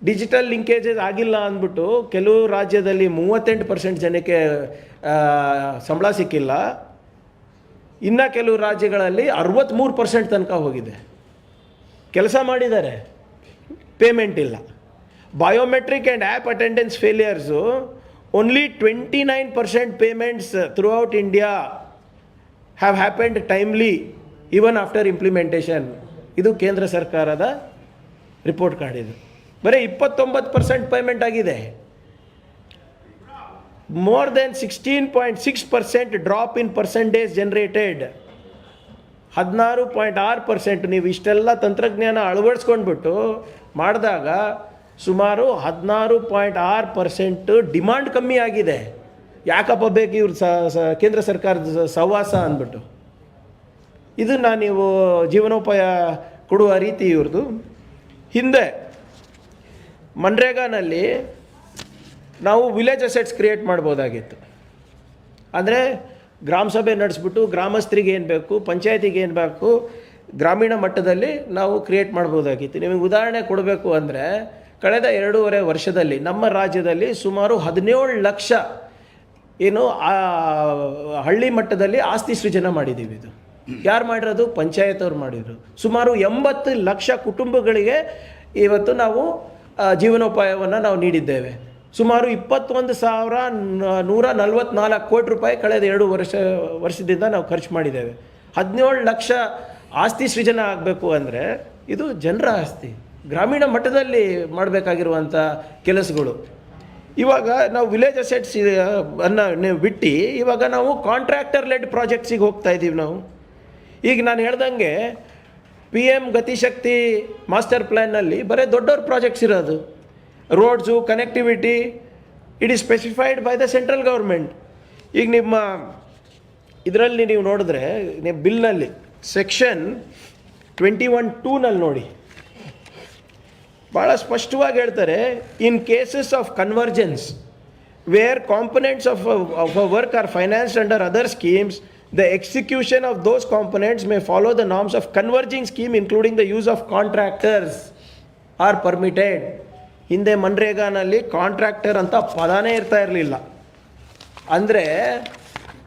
Digital linkages ಆಗಿಲ್ಲ ಅಂದ್ಬಿಟ್ಟು ಕೆಲವು ರಾಜ್ಯದಲ್ಲಿ 38% ಜನಕ್ಕೆ ಸಂಬಳ ಸಿಕ್ಕಿಲ್ಲ. ಇನ್ನು ಕೆಲವು ರಾಜ್ಯಗಳಲ್ಲಿ 63% ತನಕ ಹೋಗಿದೆ. ಕೆಲಸ ಮಾಡಿದ್ದಾರೆ, ಪೇಮೆಂಟ್ ಇಲ್ಲ. Biometric and app attendance failures only 29% payments throughout India have happened timely even after implementation. ಇದು ಕೇಂದ್ರ ಸರ್ಕಾರದ ರಿಪೋರ್ಟ್ ಕಾರ್ಡ್. ಇದು ಬರೀ 29% ಪೇಮೆಂಟ್ ಆಗಿದೆ. ಮೋರ್ ದೆನ್ 16.6% ಡ್ರಾಪ್ ಇನ್ ಪರ್ಸೆಂಟೇಜ್ ಜನರೇಟೆಡ್. 16.6%. ನೀವು ಇಷ್ಟೆಲ್ಲ ತಂತ್ರಜ್ಞಾನ ಅಳವಡಿಸ್ಕೊಂಡ್ಬಿಟ್ಟು ಮಾಡಿದಾಗ ಸುಮಾರು 16.6% ಡಿಮಾಂಡ್ ಕಮ್ಮಿ ಆಗಿದೆ. ಯಾಕಪ್ಪ ಬೇಕು ಇವ್ರು ಕೇಂದ್ರ ಸರ್ಕಾರದ ಸಹವಾಸ ಅಂದ್ಬಿಟ್ಟು. ಇದನ್ನು ನೀವು ಜೀವನೋಪಾಯ ಕೊಡುವ ರೀತಿ ಇವ್ರದ್ದು. ಹಿಂದೆ ಮನ್ರೇಗಾನಲ್ಲಿ ನಾವು ವಿಲೇಜ್ ಅಸೆಟ್ಸ್ ಕ್ರಿಯೇಟ್ ಮಾಡ್ಬೋದಾಗಿತ್ತು. ಅಂದರೆ ಗ್ರಾಮ ಸಭೆ ನಡೆಸ್ಬಿಟ್ಟು ಗ್ರಾಮಸ್ಥರಿಗೆ ಏನು ಬೇಕು, ಪಂಚಾಯತಿಗೆ ಏನು ಬೇಕು, ಗ್ರಾಮೀಣ ಮಟ್ಟದಲ್ಲಿ ನಾವು ಕ್ರಿಯೇಟ್ ಮಾಡ್ಬೋದಾಗಿತ್ತು. ನಿಮಗೆ ಉದಾಹರಣೆ ಕೊಡಬೇಕು ಅಂದರೆ ಕಳೆದ 2.5 ವರ್ಷದಲ್ಲಿ ನಮ್ಮ ರಾಜ್ಯದಲ್ಲಿ ಸುಮಾರು 17 ಲಕ್ಷ ಏನು ಹಳ್ಳಿ ಮಟ್ಟದಲ್ಲಿ ಆಸ್ತಿ ಸೃಜನೆ ಮಾಡಿದ್ದೀವಿ. ಇದು ಯಾರು ಮಾಡಿರೋದು? ಪಂಚಾಯತ್ ಅವ್ರು ಮಾಡಿದರು. ಸುಮಾರು 80 ಲಕ್ಷ ಕುಟುಂಬಗಳಿಗೆ ಇವತ್ತು ನಾವು ಜೀವನೋಪಾಯವನ್ನು ನಾವು ನೀಡಿದ್ದೇವೆ. ಸುಮಾರು 21,144 ಕೋಟಿ ರೂಪಾಯಿ ಕಳೆದ 2 ವರ್ಷದಿಂದ ನಾವು ಖರ್ಚು ಮಾಡಿದ್ದೇವೆ. 17 ಲಕ್ಷ ಆಸ್ತಿ ಸೃಜನೆ ಆಗಬೇಕು ಅಂದರೆ ಇದು ಜನರ ಆಸ್ತಿ, ಗ್ರಾಮೀಣ ಮಟ್ಟದಲ್ಲಿ ಮಾಡಬೇಕಾಗಿರುವಂಥ ಕೆಲಸಗಳು. ಇವಾಗ ನಾವು ವಿಲೇಜ್ ಅಸೆಟ್ಸ್ ಅನ್ನು ಬಿಟ್ಟು ಇವಾಗ ನಾವು ಕಾಂಟ್ರಾಕ್ಟರ್ ಲೆಡ್ ಪ್ರಾಜೆಕ್ಟ್ಸಿಗೆ ಹೋಗ್ತಾ ಇದ್ದೀವಿ ನಾವು. ಈಗ ನಾನು ಹೇಳ್ದಂಗೆ PM ಗತಿಶಕ್ತಿ ಮಾಸ್ಟರ್ ಪ್ಲ್ಯಾನ್ನಲ್ಲಿ ಬರೀ ದೊಡ್ಡವ್ರ ಪ್ರಾಜೆಕ್ಟ್ಸ್ ಇರೋದು. Roads, connectivity, it is specified by the central government. ಈಗ ನಿಮ್ಮ ಇದರಲ್ಲಿ ನೀವು ನೋಡಿದ್ರೆ ನೀವು ಬಿಲ್ನಲ್ಲಿ ಸೆಕ್ಷನ್ 21(2) ನೋಡಿ, ಭಾಳ ಸ್ಪಷ್ಟವಾಗಿ ಹೇಳ್ತಾರೆ, in cases of convergence where components of a work are financed under other schemes, the execution of those components may follow the norms of converging scheme including the use of contractors are permitted. ಹಿಂದೆ ಮನ್ರೇಗಾನಲ್ಲಿ ಕಾಂಟ್ರಾಕ್ಟರ್ ಅಂತ ಪದಾನೇ ಇರ್ತಾ ಇರಲಿಲ್ಲ. ಅಂದರೆ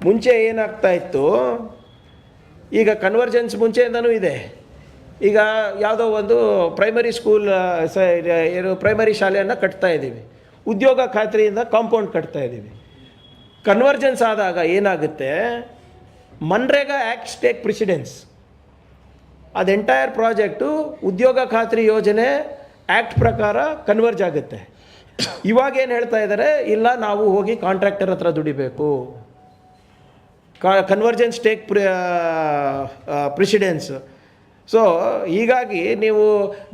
ಮುಂಚೆ ಏನಾಗ್ತಾ ಇತ್ತು, ಈಗ ಕನ್ವರ್ಜೆನ್ಸ್ ಮುಂಚೆಯಿಂದನೂ ಇದೆ. ಈಗ ಯಾವುದೋ ಒಂದು ಪ್ರೈಮರಿ ಸ್ಕೂಲ್ ಪ್ರೈಮರಿ ಶಾಲೆಯನ್ನು ಕಟ್ತಾ ಇದ್ದೀವಿ, ಉದ್ಯೋಗ ಖಾತ್ರಿಯಿಂದ ಕಾಂಪೌಂಡ್ ಕಟ್ತಾ ಇದ್ದೀವಿ. ಕನ್ವರ್ಜೆನ್ಸ್ ಆದಾಗ ಏನಾಗುತ್ತೆ, ಮನ್ರೇಗಾ ಆ್ಯಕ್ಟ್ಸ್ ಟೇಕ್ ಪ್ರಿಸಿಡೆನ್ಸ್. ಅದು ಎಂಟೈರ್ ಪ್ರಾಜೆಕ್ಟು ಉದ್ಯೋಗ ಖಾತ್ರಿ ಯೋಜನೆ ಆ್ಯಕ್ಟ್ ಪ್ರಕಾರ ಕನ್ವರ್ಜ್ ಆಗುತ್ತೆ. ಇವಾಗ ಏನು ಹೇಳ್ತಾ ಇದ್ದಾರೆ, ಇಲ್ಲ ನಾವು ಹೋಗಿ ಕಾಂಟ್ರಾಕ್ಟರ್ ಹತ್ರ ದುಡಿಬೇಕು, ಕನ್ವರ್ಜೆನ್ಸ್ ಟೇಕ್ ಪ್ರಿಸಿಡೆನ್ಸ್. ಸೊ ಹೀಗಾಗಿ ನೀವು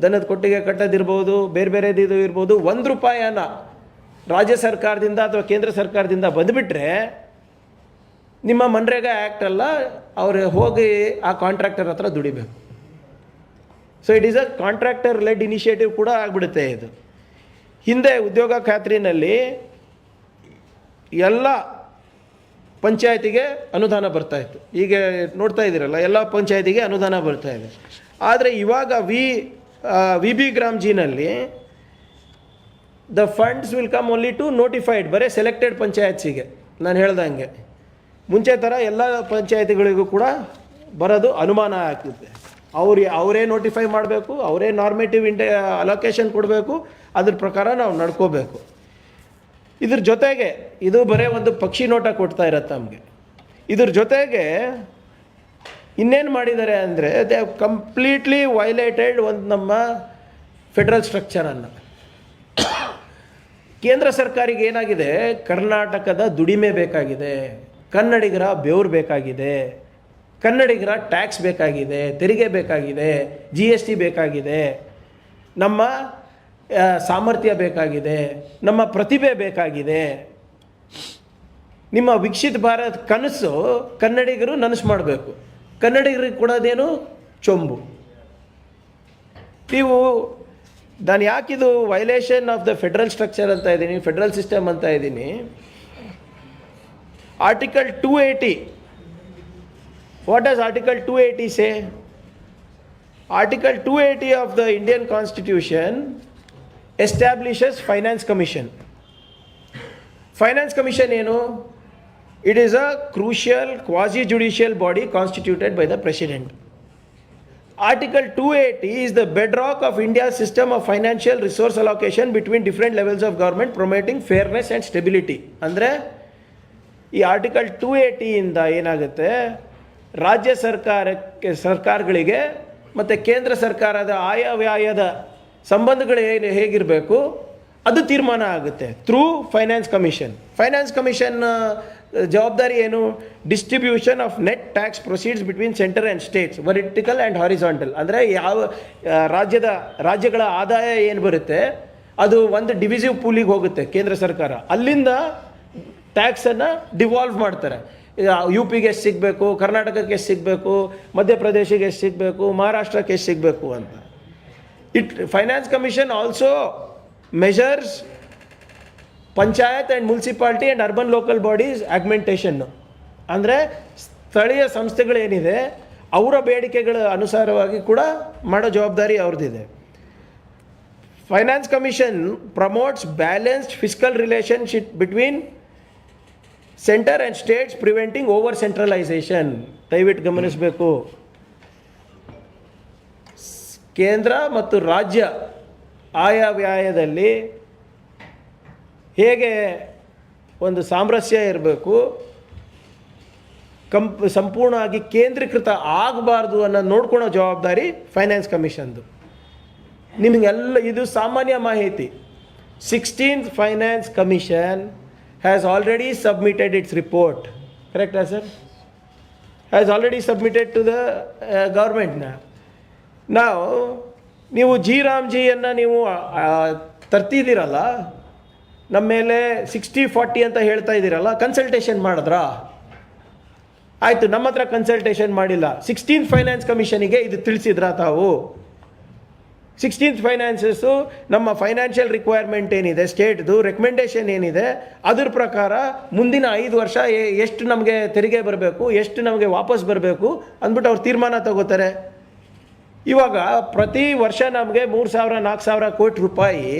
ದನದ ಕೊಟ್ಟಿಗೆ ಕಟ್ಟೋದಿರ್ಬೋದು, ಬೇರೆ ಬೇರೆದು ಇರ್ಬೋದು, ₹1 ರಾಜ್ಯ ಸರ್ಕಾರದಿಂದ ಅಥವಾ ಕೇಂದ್ರ ಸರ್ಕಾರದಿಂದ ಬಂದುಬಿಟ್ರೆ ನಿಮ್ಮ ಮನ್ರೇಗಾ ಆ್ಯಕ್ಟಲ್ಲ, ಅವರು ಹೋಗಿ ಆ ಕಾಂಟ್ರಾಕ್ಟರ್ ಹತ್ರ ದುಡಿಬೇಕು. So it is a contractor led initiative ಕೂಡ ಆಗಿಬಿಡುತ್ತೆ ಇದು. ಹಿಂದೆ ಉದ್ಯೋಗ ಖಾತ್ರಿನಲ್ಲಿ ಎಲ್ಲ ಪಂಚಾಯತಿಗೆ ಅನುದಾನ ಬರ್ತಾಯಿತ್ತು. ಈಗ ನೋಡ್ತಾ ಇದ್ದೀರಲ್ಲ, ಎಲ್ಲ ಪಂಚಾಯತಿಗೆ ಅನುದಾನ ಬರ್ತಾಯಿದೆ. ಆದರೆ ಇವಾಗ ವಿ ಬಿ ಗ್ರಾಮ್ ಜಿನಲ್ಲಿ the funds will come only to notified, ಬರೀ ಸೆಲೆಕ್ಟೆಡ್ ಪಂಚಾಯತ್ಸಿಗೆ. ನಾನು ಹೇಳ್ದಂಗೆ ಮುಂಚೆ ಥರ ಎಲ್ಲ ಪಂಚಾಯತಿಗಳಿಗೂ ಕೂಡ ಬರೋದು ಅನುಮಾನ ಆಗ್ತಿದೆ. ಅವರೇ ನೋಟಿಫೈ ಮಾಡಬೇಕು, ಅವರೇ ನಾರ್ಮೇಟಿವ್ ಅಲೋಕೇಶನ್ ಕೊಡಬೇಕು, ಅದ್ರ ಪ್ರಕಾರ ನಾವು ನಡ್ಕೋಬೇಕು. ಇದ್ರ ಜೊತೆಗೆ ಇದು ಬರೀ ಒಂದು ಪಕ್ಷಿ ನೋಟ ಕೊಡ್ತಾ ಇರತ್ತೆ ನಮಗೆ. ಇದ್ರ ಜೊತೆಗೆ ಇನ್ನೇನು ಮಾಡಿದ್ದಾರೆ ಅಂದರೆ, ದೇ ಹ್ಯಾವ್ ಕಂಪ್ಲೀಟ್ಲಿ ವೈಲೇಟೆಡ್ ಒಂದು ನಮ್ಮ ಫೆಡ್ರಲ್ ಸ್ಟ್ರಕ್ಚರನ್ನು. ಕೇಂದ್ರ ಸರ್ಕಾರಿಗೆ ಏನಾಗಿದೆ, ಕರ್ನಾಟಕದ ದುಡಿಮೆ ಬೇಕಾಗಿದೆ, ಕನ್ನಡಿಗರ ಬೆವರು ಬೇಕಾಗಿದೆ, ಕನ್ನಡಿಗರ ಟ್ಯಾಕ್ಸ್ ಬೇಕಾಗಿದೆ, ತೆರಿಗೆ ಬೇಕಾಗಿದೆ, GST ಬೇಕಾಗಿದೆ, ನಮ್ಮ ಸಾಮರ್ಥ್ಯ ಬೇಕಾಗಿದೆ, ನಮ್ಮ ಪ್ರತಿಭೆ ಬೇಕಾಗಿದೆ. ನಿಮ್ಮ ವಿಕಸಿತ ಭಾರತ್ ಕನಸು ಕನ್ನಡಿಗರು ನನಸು ಮಾಡಬೇಕು. ಕನ್ನಡಿಗರಿಗೆ ಕೊಡೋದೇನು ಚೊಂಬು. ನೀವು ನಾನು ಯಾಕಿದು violation of the federal structure ಅಂತ ಇದ್ದೀನಿ, ಫೆಡ್ರಲ್ ಸಿಸ್ಟಮ್ ಅಂತ ಇದ್ದೀನಿ. Article 280, what does article 280 say? Article 280 of the Indian Constitution establishes Finance Commission. Finance Commission ಏನು? It is a crucial quasi-judicial body constituted by the President. Article 280 is the bedrock of India's system of financial resource allocation between different levels of government, promoting fairness and stability. ಅಂದರೆ ಈ ಆರ್ಟಿಕಲ್ 280 ಇಂದ ಏನಾಗುತ್ತೆ, ರಾಜ್ಯ ಸರ್ಕಾರಗಳಿಗೆ ಮತ್ತು ಕೇಂದ್ರ ಸರ್ಕಾರದ ಆಯವ್ಯಯದ ಸಂಬಂಧಗಳು ಹೇಗಿರಬೇಕು ಅದು ತೀರ್ಮಾನ ಆಗುತ್ತೆ through finance commission. Finance commission ಜವಾಬ್ದಾರಿ ಏನು? Distribution of net tax proceeds between centre and States, vertical and horizontal. ಅಂದರೆ ಯಾವ ರಾಜ್ಯಗಳ ಆದಾಯ ಏನು ಬರುತ್ತೆ ಅದು ಒಂದು ಡಿವಿಸಿವ್ ಪೂಲಿಗೆ ಹೋಗುತ್ತೆ ಕೇಂದ್ರ ಸರ್ಕಾರ, ಅಲ್ಲಿಂದ ಟ್ಯಾಕ್ಸನ್ನು ಡಿವಾಲ್ವ್ ಮಾಡ್ತಾರೆ. ಯು ಪಿಗೆ ಎಷ್ಟು ಸಿಗಬೇಕು, ಕರ್ನಾಟಕಕ್ಕೆ ಎಷ್ಟು ಸಿಗಬೇಕು, ಮಧ್ಯಪ್ರದೇಶಕ್ಕೆ ಎಷ್ಟು ಸಿಗಬೇಕು, ಮಹಾರಾಷ್ಟ್ರಕ್ಕೆ ಎಷ್ಟು ಸಿಗಬೇಕು ಅಂತ. Finance commission also measures panchayat and municipality and urban local bodies ಆಗ್ಮೆಂಟೇಷನ್ನು. ಅಂದರೆ ಸ್ಥಳೀಯ ಸಂಸ್ಥೆಗಳೇನಿದೆ ಅವರ ಬೇಡಿಕೆಗಳ ಅನುಸಾರವಾಗಿ ಕೂಡ ಮಾಡೋ ಜವಾಬ್ದಾರಿ ಅವ್ರದ್ದಿದೆ. Finance commission promotes balanced fiscal relationship between centre and states, preventing over centralisation. ದಯವಿಟ್ಟು ಗಮನಿಸಬೇಕು, ಕೇಂದ್ರ ಮತ್ತು ರಾಜ್ಯ ಆಯವ್ಯಯದಲ್ಲಿ ಹೇಗೆ ಒಂದು ಸಾಮರಸ್ಯ ಇರಬೇಕು, ಸಂಪೂರ್ಣವಾಗಿ ಕೇಂದ್ರೀಕೃತ ಆಗಬಾರ್ದು ಅನ್ನೋ ನೋಡ್ಕೊಳೋ ಜವಾಬ್ದಾರಿ ಫೈನಾನ್ಸ್ ಕಮಿಷನ್ದು. ನಿಮಗೆಲ್ಲ ಇದು ಸಾಮಾನ್ಯ ಮಾಹಿತಿ. 16th finance commission has already submitted its report. Correct, sir? Has already submitted to the government now. ನೀವು ರಾಮ್ಜಿಯನ್ನು ನೀವು ತರ್ತಿದ್ದೀರಲ್ಲ, ನಮ್ಮ ಮೇಲೆ 60-40 ಅಂತ ಹೇಳ್ತಾ ಇದ್ದೀರಲ್ಲ, ಕನ್ಸಲ್ಟೇಷನ್ ಮಾಡಿದ್ರಾ? ಆಯಿತು, ನಮ್ಮ ಹತ್ರ ಕನ್ಸಲ್ಟೇಷನ್ ಮಾಡಿಲ್ಲ. 16th ಫೈನಾನ್ಸ್ ಕಮಿಷನಿಗೆ ಇದು ತಿಳಿಸಿದ್ರಾ ತಾವು? 16th ಫೈನಾನ್ಸಸ್ಸು ನಮ್ಮ ಫೈನಾನ್ಷಿಯಲ್ ರಿಕ್ವೈರ್ಮೆಂಟ್ ಏನಿದೆ, ಸ್ಟೇಟ್ದು ರೆಕಮೆಂಡೇಷನ್ ಏನಿದೆ, ಅದ್ರ ಪ್ರಕಾರ ಮುಂದಿನ 5 ವರ್ಷ ಎಷ್ಟು ನಮಗೆ ತೆರಿಗೆ ಬರಬೇಕು, ಎಷ್ಟು ನಮಗೆ ವಾಪಸ್ ಬರಬೇಕು ಅಂದ್ಬಿಟ್ಟು ಅವ್ರು ತೀರ್ಮಾನ ತಗೋತಾರೆ. ಇವಾಗ ಪ್ರತಿ ವರ್ಷ ನಮಗೆ 3,000-4,000 ಕೋಟಿ ರೂಪಾಯಿ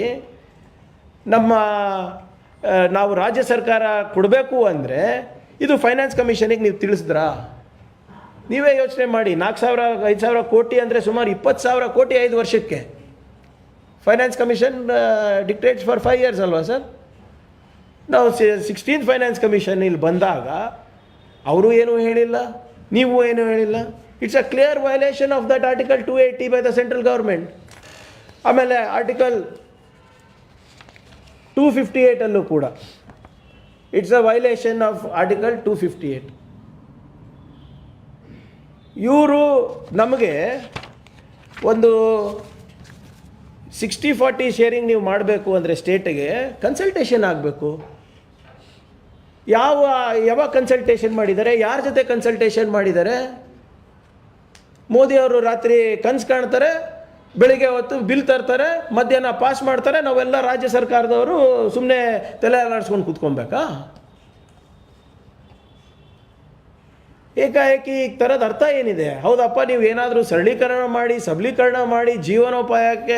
ನಾವು ರಾಜ್ಯ ಸರ್ಕಾರ ಕೊಡಬೇಕು ಅಂದರೆ ಇದು ಫೈನಾನ್ಸ್ ಕಮಿಷನಿಗೆ ನೀವು ತಿಳಿಸಿದ್ರಾ? ನೀವೇ ಯೋಚನೆ ಮಾಡಿ. 4,000-5,000 ಕೋಟಿ ಅಂದರೆ ಸುಮಾರು 20,000 ಕೋಟಿ 5 ವರ್ಷಕ್ಕೆ. Finance commission dictates for 5 years ಅಲ್ವಾ ಸರ್? ನಾವು 16th ಫೈನಾನ್ಸ್ ಕಮಿಷನ್ ಇಲ್ಲಿ ಬಂದಾಗ ಅವರು ಏನೂ ಹೇಳಿಲ್ಲ, ನೀವು ಏನೂ ಹೇಳಿಲ್ಲ. It's a clear violation of that article 280 by the central government. ಆಮೇಲೆ ಆರ್ಟಿಕಲ್ 258 ಅಲ್ಲೂ ಕೂಡ it's a violation of article 258. ಇವರು ನಮಗೆ ಒಂದು 60-40 ಶೇರಿಂಗ್ ನೀವು ಮಾಡಬೇಕು ಅಂದರೆ ಸ್ಟೇಟಿಗೆ ಕನ್ಸಲ್ಟೇಷನ್ ಆಗಬೇಕು. ಯಾವಾಗ ಕನ್ಸಲ್ಟೇಷನ್ ಮಾಡಿದ್ದಾರೆ, ಯಾರ ಜೊತೆ ಕನ್ಸಲ್ಟೇಷನ್ ಮಾಡಿದ್ದಾರೆ? ಮೋದಿಯವರು ರಾತ್ರಿ ಕನಸು ಕಾಣ್ತಾರೆ, ಬೆಳಿಗ್ಗೆ ಹೊತ್ತು ಬಿಲ್ ತರ್ತಾರೆ, ಮಧ್ಯಾಹ್ನ ಪಾಸ್ ಮಾಡ್ತಾರೆ, ನಾವೆಲ್ಲ ರಾಜ್ಯ ಸರ್ಕಾರದವರು ಸುಮ್ಮನೆ ತಲೆ ಅಲ್ಲಾಡಿಸ್ಕೊಂಡು ಕೂತ್ಕೊಬೇಕಾ? ಏಕಾಏಕಿ ಈ ಥರದ ಅರ್ಥ ಏನಿದೆ? ಹೌದಪ್ಪ, ನೀವು ಏನಾದರೂ ಸರಳೀಕರಣ ಮಾಡಿ, ಸಬಲೀಕರಣ ಮಾಡಿ, ಜೀವನೋಪಾಯಕ್ಕೆ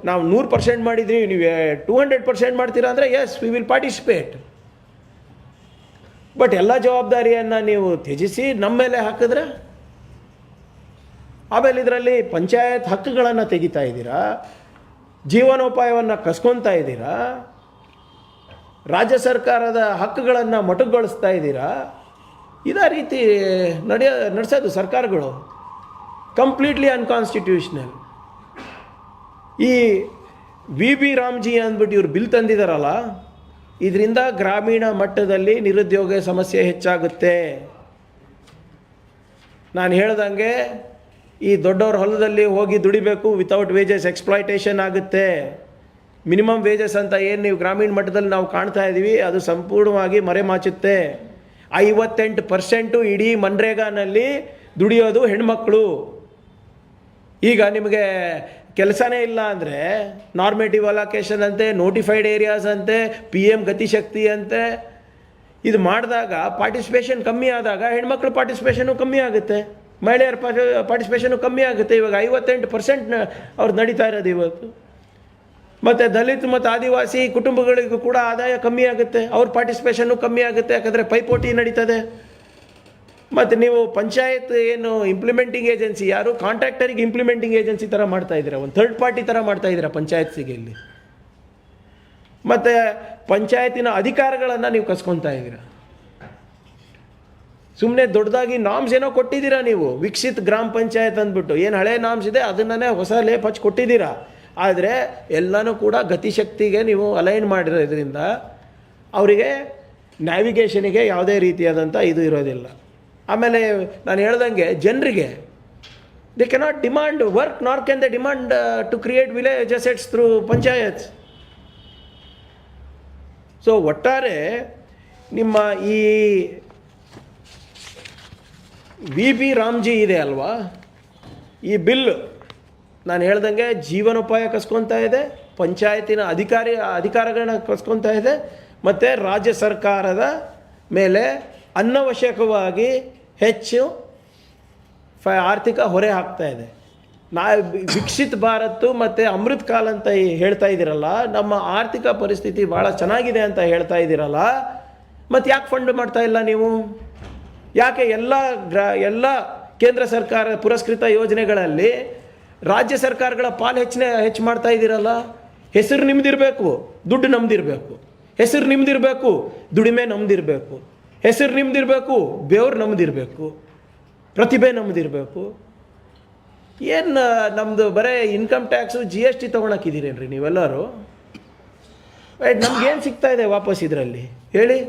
ನಾವು 100% ಮಾಡಿದ್ರಿ, ನೀವು 200% ಮಾಡ್ತೀರಾ ಅಂದರೆ yes, we will participate. But ಎಲ್ಲ ಜವಾಬ್ದಾರಿಯನ್ನು ನೀವು ತ್ಯಜಿಸಿ ನಮ್ಮ ಮೇಲೆ ಹಾಕಿದ್ರೆ, ಆಮೇಲೆ ಇದರಲ್ಲಿ ಪಂಚಾಯತ್ ಹಕ್ಕುಗಳನ್ನು ತೆಗಿತಾ ಇದ್ದೀರಾ, ಜೀವನೋಪಾಯವನ್ನು ಕಸ್ಕೊತಾ ಇದ್ದೀರಾ, ರಾಜ್ಯ ಸರ್ಕಾರದ ಹಕ್ಕುಗಳನ್ನು ಮೊಟಕುಗೊಳಿಸ್ತಾ ಇದ್ದೀರಾ. ಇದೇ ರೀತಿ ನಡೆಸೋದು ಸರ್ಕಾರಗಳು ಕಂಪ್ಲೀಟ್ಲಿ ಅನ್ಕಾನ್ಸ್ಟಿಟ್ಯೂಷನಲ್. ಈ ವಿ ರಾಮ್ಜಿ ಅಂದ್ಬಿಟ್ಟು ಇವ್ರು ಬಿಲ್ ತಂದಿದ್ದಾರಲ್ಲ, ಇದರಿಂದ ಗ್ರಾಮೀಣ ಮಟ್ಟದಲ್ಲಿ ನಿರುದ್ಯೋಗ ಸಮಸ್ಯೆ ಹೆಚ್ಚಾಗುತ್ತೆ. ನಾನು ಹೇಳ್ದಂಗೆ ಈ ದೊಡ್ಡವ್ರ ಹೊಲದಲ್ಲಿ ಹೋಗಿ ದುಡಿಬೇಕು, ವಿತೌಟ್ ವೇಜಸ್ ಎಕ್ಸ್ಪ್ಲಾಯ್ಟೇಷನ್ ಆಗುತ್ತೆ. ಮಿನಿಮಮ್ ವೇಜಸ್ ಅಂತ ಏನು ನೀವು ಗ್ರಾಮೀಣ ಮಟ್ಟದಲ್ಲಿ ನಾವು ಕಾಣ್ತಾ ಇದ್ದೀವಿ, ಅದು ಸಂಪೂರ್ಣವಾಗಿ ಮರೆಮಾಚುತ್ತೆ. 58% ಇಡೀ ಮನ್ರೇಗಾನಲ್ಲಿ ದುಡಿಯೋದು ಹೆಣ್ಮಕ್ಳು. ಈಗ ನಿಮಗೆ ಕೆಲಸನೇ ಇಲ್ಲ ಅಂದರೆ ನಾರ್ಮೇಟಿವ್ ಅಲೋಕೇಶನ್ ಅಂತೆ, ನೋಟಿಫೈಡ್ ಏರಿಯಾಸ್ ಅಂತೆ, PM ಗತಿಶಕ್ತಿ ಅಂತೆ, ಇದು ಮಾಡಿದಾಗ ಪಾರ್ಟಿಸಿಪೇಷನ್ ಕಮ್ಮಿ ಆದಾಗ ಹೆಣ್ಮಕ್ಳು ಪಾರ್ಟಿಸಿಪೇಷನು ಕಮ್ಮಿ ಆಗುತ್ತೆ, ಮಹಿಳೆಯರ ಪಾರ್ಟಿಸಿಪೇಷನು ಕಮ್ಮಿ ಆಗುತ್ತೆ. ಇವಾಗ 58% ಅವ್ರು ನಡೀತಾ ಇರೋದು ಇವತ್ತು. ಮತ್ತು ದಲಿತ ಮತ್ತು ಆದಿವಾಸಿ ಕುಟುಂಬಗಳಿಗೂ ಕೂಡ ಆದಾಯ ಕಮ್ಮಿ ಆಗುತ್ತೆ, ಅವ್ರ ಪಾರ್ಟಿಸಿಪೇಷನ್ನು ಕಮ್ಮಿ ಆಗುತ್ತೆ, ಯಾಕಂದರೆ ಪೈಪೋಟಿ ನಡೀತದೆ. ಮತ್ತು ನೀವು ಪಂಚಾಯತ್ ಏನು ಇಂಪ್ಲಿಮೆಂಟಿಂಗ್ ಏಜೆನ್ಸಿ, ಯಾರು ಕಾಂಟ್ರಾಕ್ಟರಿಗೆ ಇಂಪ್ಲಿಮೆಂಟಿಂಗ್ ಏಜೆನ್ಸಿ ಥರ ಮಾಡ್ತಾ ಇದ್ದೀರಾ, ಒಂದು ಥರ್ಡ್ ಪಾರ್ಟಿ ಥರ ಮಾಡ್ತಾ ಇದ್ದೀರಾ ಪಂಚಾಯತ್ಸಿಗೆ ಇಲ್ಲಿ. ಮತ್ತು ಪಂಚಾಯತಿನ ಅಧಿಕಾರಗಳನ್ನು ನೀವು ಕಸ್ಕೊತಾ ಇದ್ದೀರಾ. ಸುಮ್ಮನೆ ದೊಡ್ಡದಾಗಿ ನಾಮ್ಸ್ ಏನೋ ಕೊಟ್ಟಿದ್ದೀರಾ ನೀವು, ವಿಕಸಿತ್ ಗ್ರಾಮ ಪಂಚಾಯತ್ ಅಂದ್ಬಿಟ್ಟು ಏನು ಹಳೆ ನಾಮ್ಸ್ ಇದೆ ಅದನ್ನೇ ಹೊಸ ಲೇಪ್ ಹಚ್ಚಿ ಕೊಟ್ಟಿದ್ದೀರಾ. ಆದರೆ ಎಲ್ಲನೂ ಕೂಡ ಗತಿಶಕ್ತಿಗೆ ನೀವು ಅಲೈನ್ ಮಾಡಿರೋದ್ರಿಂದ ಅವರಿಗೆ ನ್ಯಾವಿಗೇಷನಿಗೆ ಯಾವುದೇ ರೀತಿಯಾದಂಥ ಇದು ಇರೋದಿಲ್ಲ. ಆಮೇಲೆ ನಾನು ಹೇಳ್ದಂಗೆ ಜನರಿಗೆ they cannot demand work nor can they demand to create village assets through panchayats. So ಒಟ್ಟಾರೆ ನಿಮ್ಮ ಈ ವಿ ರಾಮ್ಜಿ ಇದೆ ಅಲ್ವಾ, ಈ ಬಿಲ್ ನಾನು ಹೇಳ್ದಂಗೆ ಜೀವನೋಪಾಯ ಕಸ್ಕೊತಾ ಇದೆ, ಪಂಚಾಯತಿನ ಅಧಿಕಾರಗಳನ್ನ ಕಸ್ಕೊತಾ ಇದೆ, ಮತ್ತು ರಾಜ್ಯ ಸರ್ಕಾರದ ಮೇಲೆ ಅನವಶ್ಯಕವಾಗಿ ಹೆಚ್ಚು ಆರ್ಥಿಕ ಹೊರೆ ಹಾಕ್ತಾ ಇದೆ. ವಿಕಸಿತ್ ಭಾರತ್ ಮತ್ತು ಅಮೃತ್ ಕಾಲ್ ಅಂತ ಹೇಳ್ತಾ ಇದ್ದೀರಲ್ಲ, ನಮ್ಮ ಆರ್ಥಿಕ ಪರಿಸ್ಥಿತಿ ಭಾಳ ಚೆನ್ನಾಗಿದೆ ಅಂತ ಹೇಳ್ತಾ ಇದ್ದೀರಲ್ಲ, ಮತ್ತು ಯಾಕೆ ಫಂಡ್ ಮಾಡ್ತಾ ಇಲ್ಲ ನೀವು? ಯಾಕೆ ಎಲ್ಲ ಕೇಂದ್ರ ಸರ್ಕಾರ ಪುರಸ್ಕೃತ ಯೋಜನೆಗಳಲ್ಲಿ ರಾಜ್ಯ ಸರ್ಕಾರಗಳ ಪಾಲು ಹೆಚ್ಚು ಮಾಡ್ತಾ ಇದ್ದೀರಲ್ಲ? ಹೆಸರು ನಿಮ್ದಿರಬೇಕು, ದುಡ್ಡು ನಮ್ದಿರಬೇಕು. ಹೆಸರು ನಿಮ್ದಿರಬೇಕು, ದುಡಿಮೆ ನಮ್ದಿರಬೇಕು. ಹೆಸರು ನಿಮ್ದಿರಬೇಕು, ಬೆವ್ರು ನಮ್ದಿರಬೇಕು, ಪ್ರತಿಭೆ ನಮ್ದಿರಬೇಕು. ಏನು ನಮ್ಮದು ಬರೀ ಇನ್ಕಮ್ ಟ್ಯಾಕ್ಸು GST ತೊಗೊಳಕ್ಕಿದ್ದೀರೇನ್ರಿ ನೀವೆಲ್ಲರೂ? ನಮ್ಗೇನು ಸಿಗ್ತಾ ಇದೆ ವಾಪಸ್ ಇದರಲ್ಲಿ ಹೇಳಿ?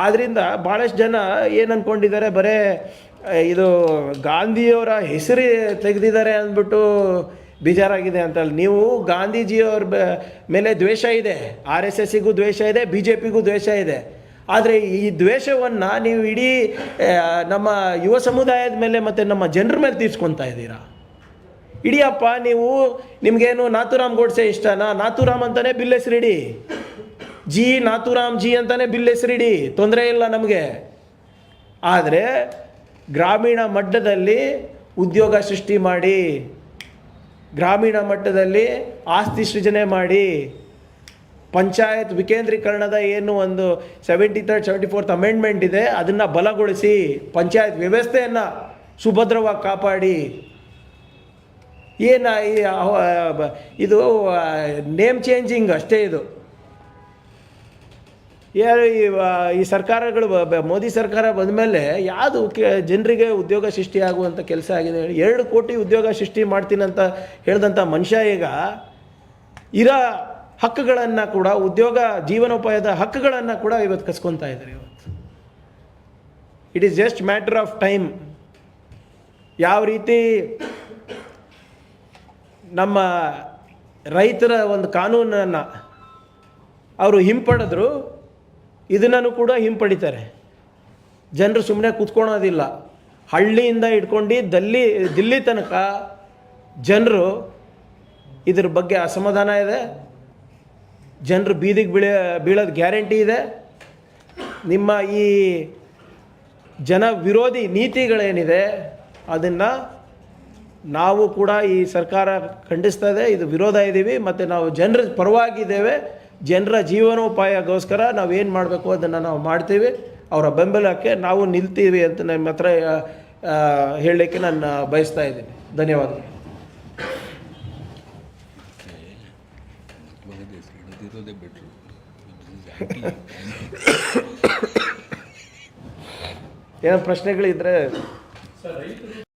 ಆದ್ದರಿಂದ ಭಾಳಷ್ಟು ಜನ ಏನು ಅಂದ್ಕೊಂಡಿದ್ದಾರೆ, ಬರೇ ಇದು ಗಾಂಧಿಯವರ ಹೆಸರು ತೆಗೆದಿದ್ದಾರೆ ಅಂದ್ಬಿಟ್ಟು ಬೇಜಾರಾಗಿದೆ ಅಂತಲ್ಲ. ನೀವು ಗಾಂಧೀಜಿಯವ್ರ ಮೇಲೆ ದ್ವೇಷ ಇದೆ, RSSಗೂ ದ್ವೇಷ ಇದೆ, BJPಗೂ ದ್ವೇಷ ಇದೆ. ಆದರೆ ಈ ದ್ವೇಷವನ್ನು ನೀವು ಇಡೀ ನಮ್ಮ ಯುವ ಸಮುದಾಯದ ಮೇಲೆ ಮತ್ತು ನಮ್ಮ ಜನರ ಮೇಲೆ ತೀರ್ಸ್ಕೊತಾ ಇದ್ದೀರಾ. ಇಡಿಯಪ್ಪ ನೀವು, ನಿಮಗೇನು ನಾಥೂರಾಮ್ ಗೋಡ್ಸೆ ಇಷ್ಟನಾ? ನಾಥೂರಾಮ್ ಅಂತಲೇ ಬಿಲ್ ಹೆಸರಿಡಿ, ನಾಥೂರಾಮ್ ಜಿ ಅಂತಲೇ ಬಿಲ್ ಹೆಸರಿಡಿ, ತೊಂದರೆ ಇಲ್ಲ ನಮಗೆ. ಆದರೆ ಗ್ರಾಮೀಣ ಮಟ್ಟದಲ್ಲಿ ಉದ್ಯೋಗ ಸೃಷ್ಟಿ ಮಾಡಿ, ಗ್ರಾಮೀಣ ಮಟ್ಟದಲ್ಲಿ ಆಸ್ತಿ ಸೃಜನೆ ಮಾಡಿ, ಪಂಚಾಯತ್ ವಿಕೇಂದ್ರೀಕರಣದ ಏನು ಒಂದು 73rd 74th ಅಮೆಂಡ್ಮೆಂಟ್ ಇದೆ ಅದನ್ನು ಬಲಗೊಳಿಸಿ ಪಂಚಾಯತ್ ವ್ಯವಸ್ಥೆಯನ್ನು ಸುಭದ್ರವಾಗಿ ಕಾಪಾಡಿ. ಇದು ನೇಮ್ ಚೇಂಜಿಂಗ್ ಅಷ್ಟೇ. ಇದು ಈ ಸರ್ಕಾರಗಳು ಮೋದಿ ಸರ್ಕಾರ ಬಂದ ಮೇಲೆ ಯಾವುದು ಜನರಿಗೆ ಉದ್ಯೋಗ ಸೃಷ್ಟಿಯಾಗುವಂಥ ಕೆಲಸ ಆಗಿದೆ? 2 ಕೋಟಿ ಉದ್ಯೋಗ ಸೃಷ್ಟಿ ಮಾಡ್ತೀನಂತ ಹೇಳಿದಂಥ ಮನುಷ್ಯ ಈಗ ಇರೋ ಹಕ್ಕುಗಳನ್ನು ಕೂಡ, ಉದ್ಯೋಗ ಜೀವನೋಪಾಯದ ಹಕ್ಕುಗಳನ್ನು ಕೂಡ ಇವತ್ತು ಕಸ್ಕೊತಾ ಇದ್ದಾರೆ. ಇವತ್ತು it is just matter of time. ಯಾವ ರೀತಿ ನಮ್ಮ ರೈತರ ಒಂದು ಕಾನೂನನ್ನು ಅವರು ಹಿಂಪಡೆದ್ರು, ಇದನ್ನು ಕೂಡ ಹಿಂಪಡಿತಾರೆ. ಜನರು ಸುಮ್ಮನೆ ಕೂತ್ಕೊಳ್ಳೋದಿಲ್ಲ. ಹಳ್ಳಿಯಿಂದ ಇಟ್ಕೊಂಡು ದಿಲ್ಲಿ ತನಕ ಜನರು ಇದ್ರ ಬಗ್ಗೆ ಅಸಮಾಧಾನ ಇದೆ. ಜನರು ಬೀದಿಗೆ ಬೀಳೋದು ಗ್ಯಾರಂಟಿ ಇದೆ. ನಿಮ್ಮ ಈ ಜನ ವಿರೋಧಿ ನೀತಿಗಳೇನಿದೆ ಅದನ್ನು ನಾವು ಕೂಡ ಈ ಸರ್ಕಾರ ಖಂಡಿಸ್ತಾ ಇದೆ, ಇದು ವಿರೋಧ ಇದ್ದೀವಿ. ಮತ್ತು ನಾವು ಜನರ ಪರವಾಗಿದ್ದೇವೆ. ಜನರ ಜೀವನೋಪಾಯಕ್ಕೋಸ್ಕರ ನಾವೇನು ಮಾಡಬೇಕು ಅದನ್ನು ನಾವು ಮಾಡ್ತೀವಿ. ಅವರ ಬೆಂಬಲಕ್ಕೆ ನಾವು ನಿಲ್ತೀವಿ ಅಂತ ನಮ್ಮ ಹತ್ರ ಹೇಳಲಿಕ್ಕೆ ನಾನು ಬಯಸ್ತಾ ಇದ್ದೀನಿ. ಧನ್ಯವಾದಗಳು. ಏನೋ ಪ್ರಶ್ನೆಗಳಿದ್ರೆ